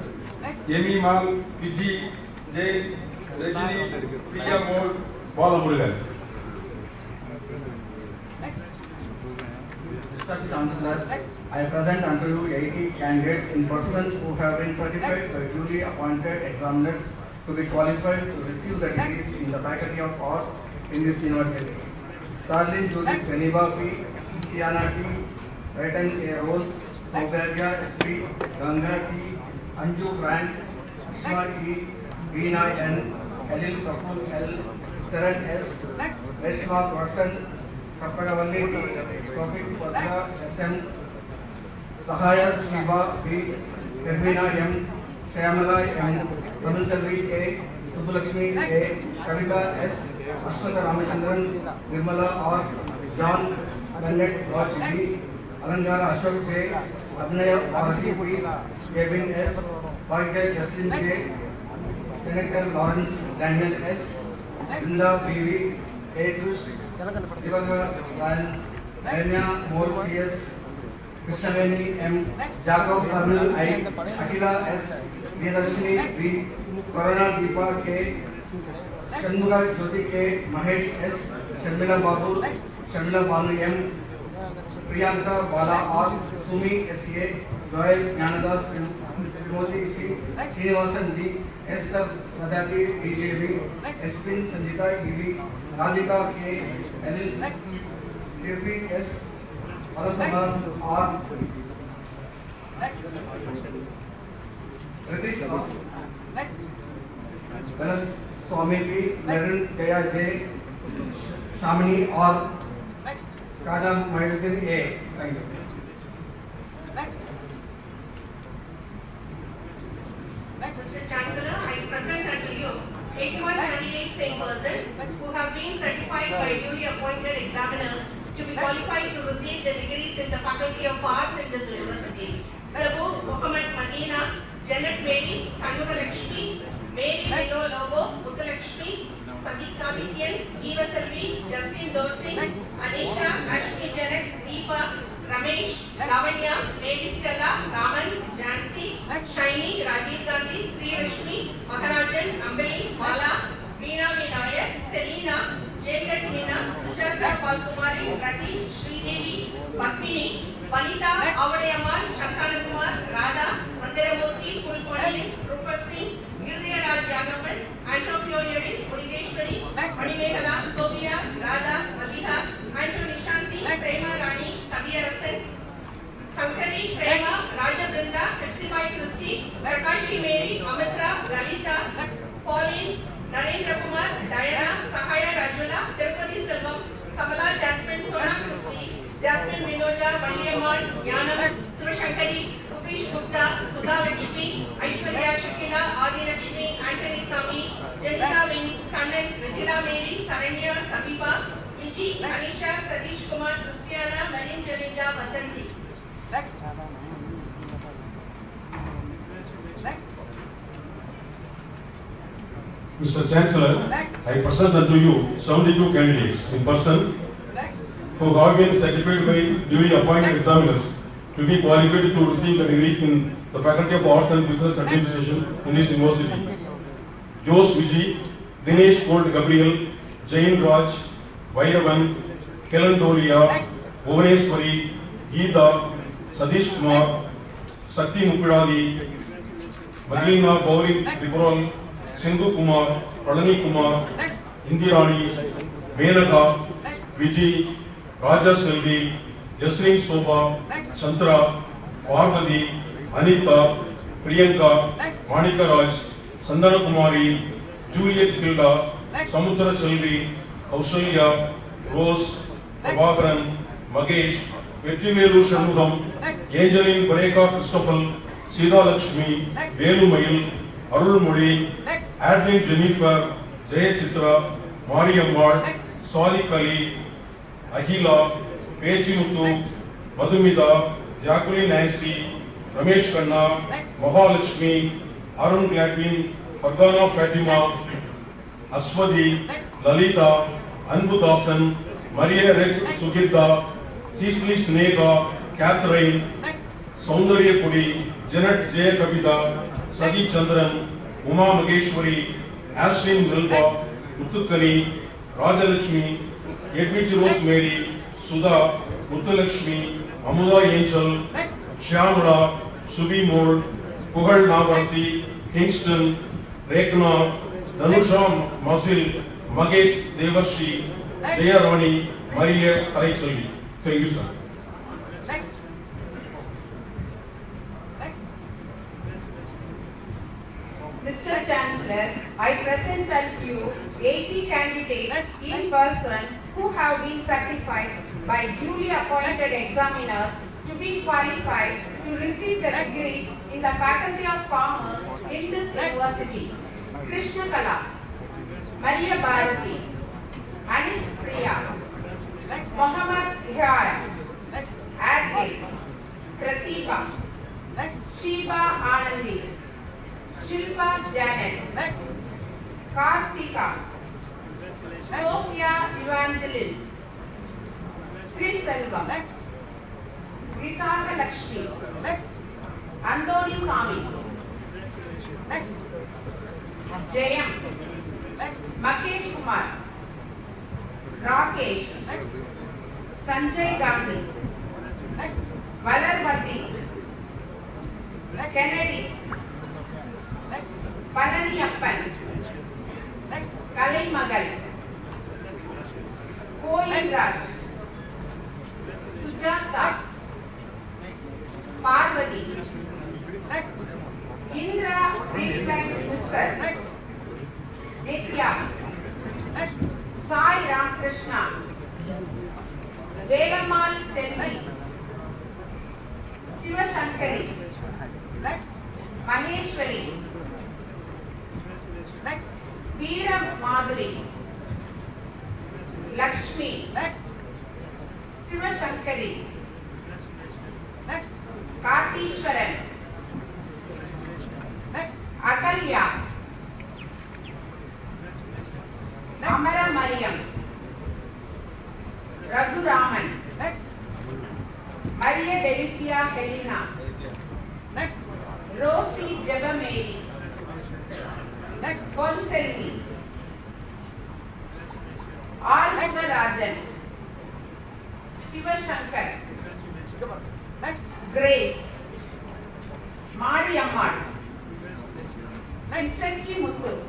Yemi Mal, Viji, Jay, Rajini, Priya Mol, Balamurugan. Mr. Chancellor, I present unto you 80 candidates in person who have been certified by duly appointed examiners to be qualified to receive the degrees in the Faculty of Arts in this university. Starling Judith Veniva P, Christiana T, Ratan A. Rose, Saubhagya S.P., Ganga T, Anju Grant, Ashma E, Veena N, Halil Praful L, Saran S, Reshma Watson, Kapagavalli T, Sofik Padra S.M., Sahaya Shiva B, Hermina M, Shyamala M, Tamil Selvi A, Subbulakshmi A, Kavita S, Ashwata Ramachandran, Nirmala R, John Bennett Lodge B, Alangara Ashok J, Abhinaya Bharati P, Kevin S, Parker Justin J, Senator Lawrence Daniel S, Brinda BV, A. Cruz, Divanga Ryan, Anya Moore CS, Krishnaveni M, Jacob Sarnal I, Akila S, Vidarshini V, Corona Deepa K, Shanmuga Jyoti K, Mahesh S, Sharmila Babu, Sharmila Banu M, Priyanka Bala R, Sumi S.A., Joel Jnanadas Timothy C, Srinivasan D, Esther Radhati DJB, Espin Sanjita EV, Radhika K, Anil KP S, Parasamar R, Ritish R, Ganesh Swami P, Naren Jaya J, Shamini R, Kadam Mayudin A. Thank you. Mr. Chancellor, I present unto you 81 candidates in person who have been certified by duly appointed examiners to be qualified to receive the degrees in the Faculty of Arts in this university. Prabhu Muhammad Madina, Janet Mary, Sanmuga Lakshmi, Mary Vino Lobo, Muthalakshmi, Sadika Vidyan, Jeeva Selvi, Justin Dorsey, Anisha, Ashmi Janet, Deepa, Ramesh, Lavanya, Mary Stella, Raman, Jansi, Shiny, Rajiv Gandhi, Sri Rashmi, Maharajan, Ambali, Bala, Veena Vinayak, Selina, Jagat Meena, Sujata Palkumari, Rati, Sridevi, Bakmini, Vanita, Avadayaman, Shankana Kumar, Radha, Mandiramurthy, Pulponi, Rupal Singh, Girdhya Raj Yagapan, Antopio Yeri, Purigeshwari, Manimegala, Sophia, Radha, Madiha, Anto Nishanti, Prema Rani, Kaviyarasan, Sankari, Prema, Raja Brinda, Pepsibai Christie, Prakashi Mary, Amitra, Lalita, Pauline, Narendra Kumar, Diana, Sahaya Rajula, Tirupati Selvam, Kamala, Jasmine Sona Christie, Jasmine Vinoja, Vandiyaman, Jnanam, Sivashankari, Upish Gupta, Sudha Lakshmi, Aishwarya Shakila, Adi Lakshmi, Anthony Sami, Janita Wings, Kannan, Regina Mary, Saranya, Sabiba, Viji, Anisha, Satish Kumar, Christiana, Marin Jalinda, Vasanti. Next. Mr. Chancellor, I present unto you 72 candidates in person who have been certified by duly appointed examiners to be qualified to receive the degrees in the Faculty of Arts and Business Administration in this university. Jose Vijay, Dinesh Gold Gabriel, Jain Raj, Vairavan, Helen Doria, Bhuvaneshwari, Geeta, Sadish Kumar, Sakti Mukudadi, Madlina Gauri Tripurol, Sindhu Kumar, Pradani Kumar, Indirani, Menaka, Vijay, Raja Selvi, Yasmin Soba, Chantra, Parvati, Anita, Priyanka, Manika Raj, Sandana Kumari, Juliet Hilda, Samutra Selvi, Kaushalya, Rose, Prabhakaran, Magesh, Vetrivelu Shanmugam, Angeline Bareka Christopher, Sida Lakshmi, Velu Mayil, Arul Mudi, Adeline Jennifer, Jaya Chitra, Mariammal, Sadiq Ali, Ahila, Pechimutu, Madhumita, Jacqueline Nancy, Ramesh Khanna, Mahalakshmi, Arun Gladwin, Fargana Fatima, Aswadi, Lalita, Anbu Dasan, Maria Rex Sugita, Cecily Snega, Catherine, Saundarya Pudi, Janet J. Kabita, Sadi Chandran, Uma Mageshwari, Ashwin Milba, Muthukani, Rajalakshmi, Edwidge Rosemary, Sudha, Muthalakshmi, Amuda Angel, Shyamala, Subi Mold, Pugal Navarsi, Kingston, Rekna, Danusha Masil, Magesh Devarshi, Deya Rani, Maria Karaiselvi. Thank you, sir. Mr. Chancellor, I present unto you 80 candidates in person who have been certified by duly appointed examiners to be qualified to receive the degrees in the Faculty of Commerce in this university. Krishna Kala, Maria Bharati, Anis Priya, Mohammad Rihaya, Adil, Pratibha, Shiva Anandi, Shilpa Janet, Karthika, Sophia Evangeline, Triselva, Visaka Lakshmi, Andoni Swami, Next. Jayam. Next. Makesh Kumar. Rakesh. Next. Sanjay Gandhi. Next. Valarvati. Next. Kennedy. Next. Palaniyappan. Next. Kalai Magal. Koyinraj. Sujata. Parvati. Next. Indra Reputed. Next. Nitya. Next. Sai Ramakrishna. Velamal Selvi. Shiva Shankari. Next. Maheshwari. Next. Veera Madhuri. Lakshmi. Next. Shiva Shankari. Next. Kartishwaran. Next. Akalya. Next. Amara Mariam. Raghu Raman. Next. Maria Delicia Helena. Next. Rosie Jebameri. Next. Ponselvi. R. Rajan. Shiva Shankar. Next. Grace. Mariammal. Next. Senki Muthu.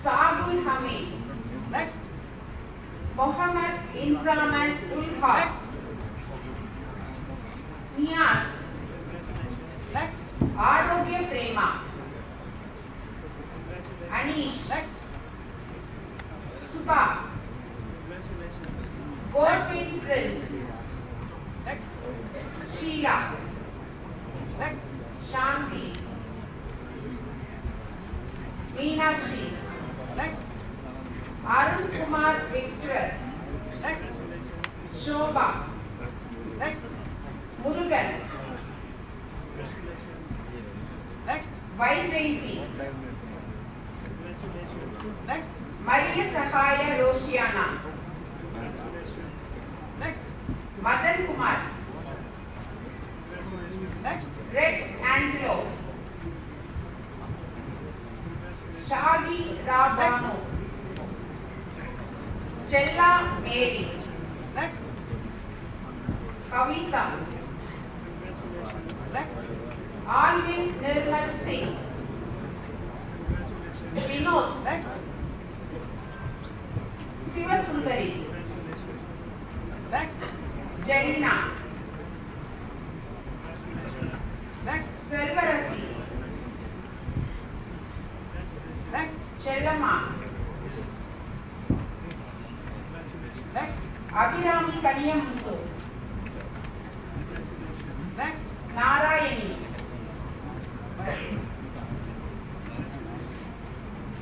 Sagul Hamid. Next. Mohammed Inzaman Ulha. Next. Nias. Next. Arogya Prema. Anish. Next. Subha. Godwin Prince. Next. Sheila. Next. Shanti. Meenakshi. Next. Arun Kumar Victor. Next. Shobha. Next. Murugan. Next. Vaijayanti. Next. Maria Sahaya Roshiana. Next. Madan Kumar. Next. Rex Angelo. Shadi Rabano. Stella Mary. Next. Kavita. Next. Alvin Nirmal Singh. Vinod. Next. Shiva Sundari. Next. Janina. Next. Selvarasi. Next. Chellama. Next. Abhirami Kaniyamuthu. Next. Narayani.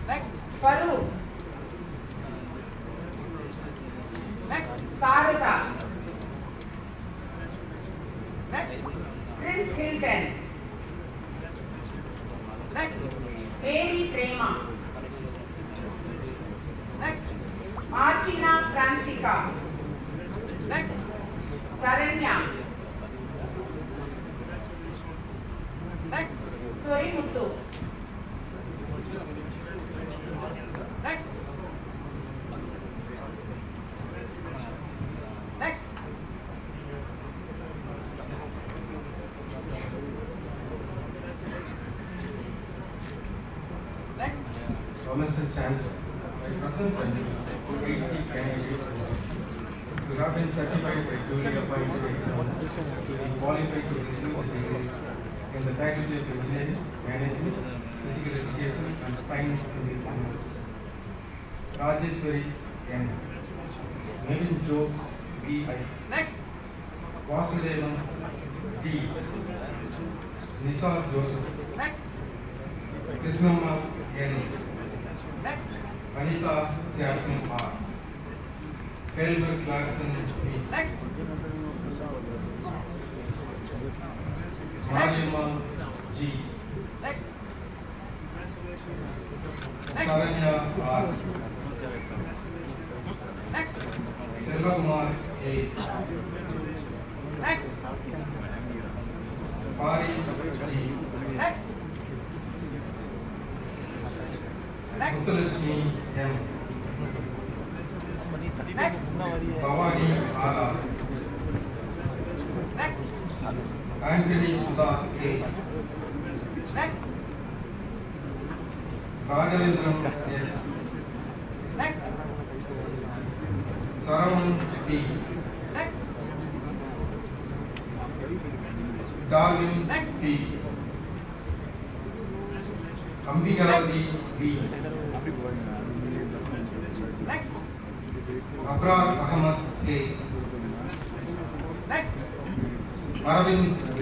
Next. Farooq. Next. Sarada. Next. Prince Hilton. Next. Mary Prema. Next. Martina Francisca. Next. Saranya. Next. Sorimuthu. Next. Next. Next. Mr. Chancellor, I present 80 candidates who have been certified by duly appointed examiners to be qualified to receive the degrees in the Faculty of Engineering, Management, Physical Education and Science in this university. Rajeshwari N. Nevin Jose B.I. Next. Vasudevan D. Nisa Joseph. Next. Krishnamma N. Next. Anita Jasmine R. Helmer Clarkson B. Next. Mariamma G. Next. Saranya R. Next. Selvakumar A. Next. Pari G. Next. Muthulakshmi M. Bhavani Ala. Anthony Sudha A. Raghavendram S. Saravan B. Darwin B. Ambigavati B. Abrar Ahmad A. Arvind B.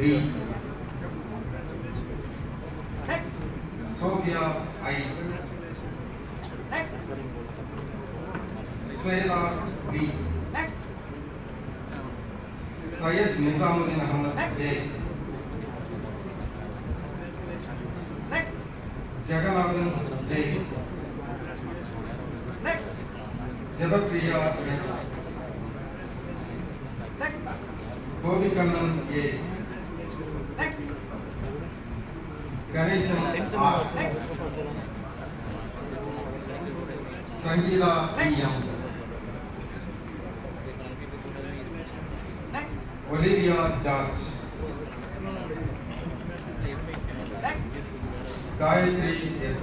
Sophia I. Sweta B. Syed Nizamuddin Ahmad J. Jagannathan J. Jadapriya S. Govikannan A. Ganeshan R. Sangeeta E. M. Olivia George. Gayatri S.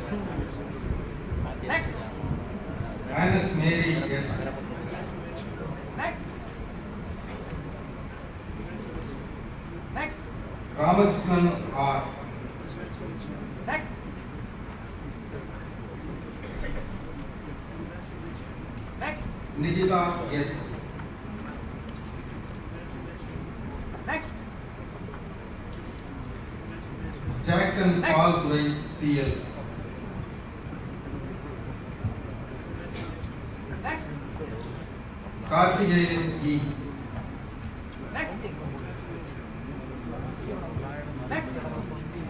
Anus Mary S. Ramakrishnan R. Nikita S. Jackson Paul Gray CL. Karthikeyan E.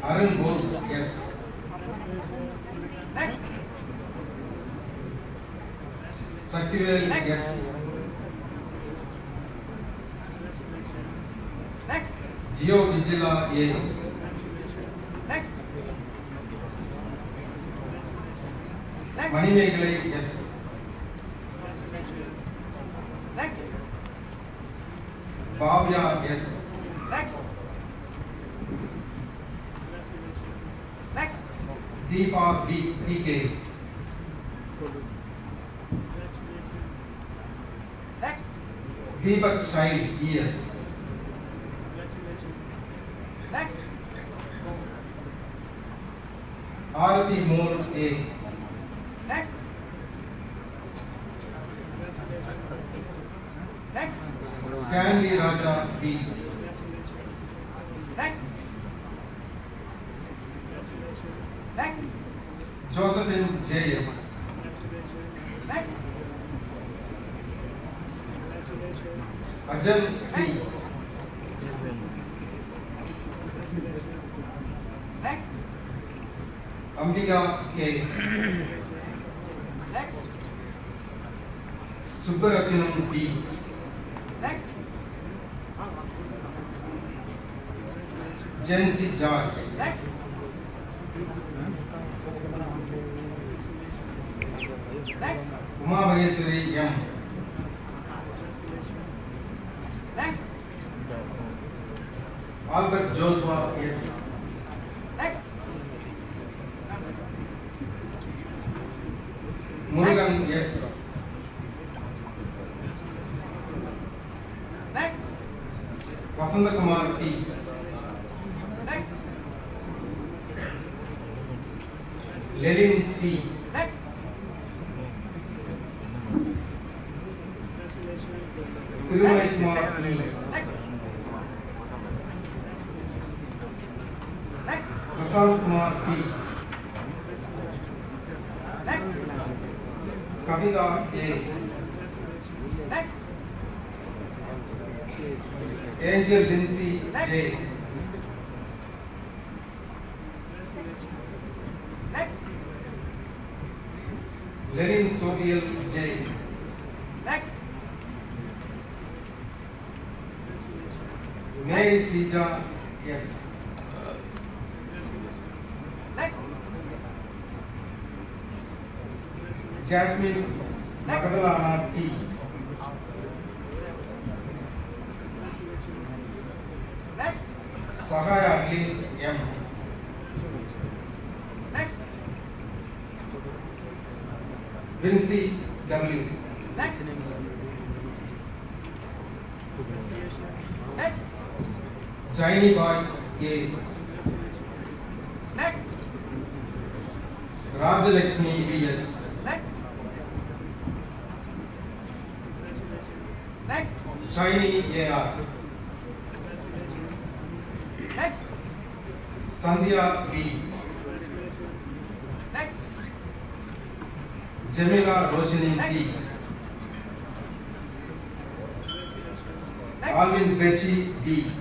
Arun Bose S. Saktivel S. Geo Vigila A. Manimegalai S. Bhavya S. Deepa B. PK. Deepak Shail ES. Arati Moore A. Stanley Raja B. Josephine J.S. Ajay C. Ambika K. Subbarathinam B. Jency George. Uma Maheshwari M. Albert Joshua S. Murugan S. Vasanta Kumar P. Lelin C. Tirumai Kumar E. Prasad Kumar P. Kavita A. Angel Lindsay J. Lenin Sobiel J. Mary Sija S. Jasmine Adithanar T. Next. Sahaya Adeline M. Next. Vinci W. Next. Next. Shiny Boy A. Next. Rajalakshmi VS. Next. Next. Shiny AR. Next. Sandhya B. Next. Jamila Roshini C. Next. Alvin Bessie D.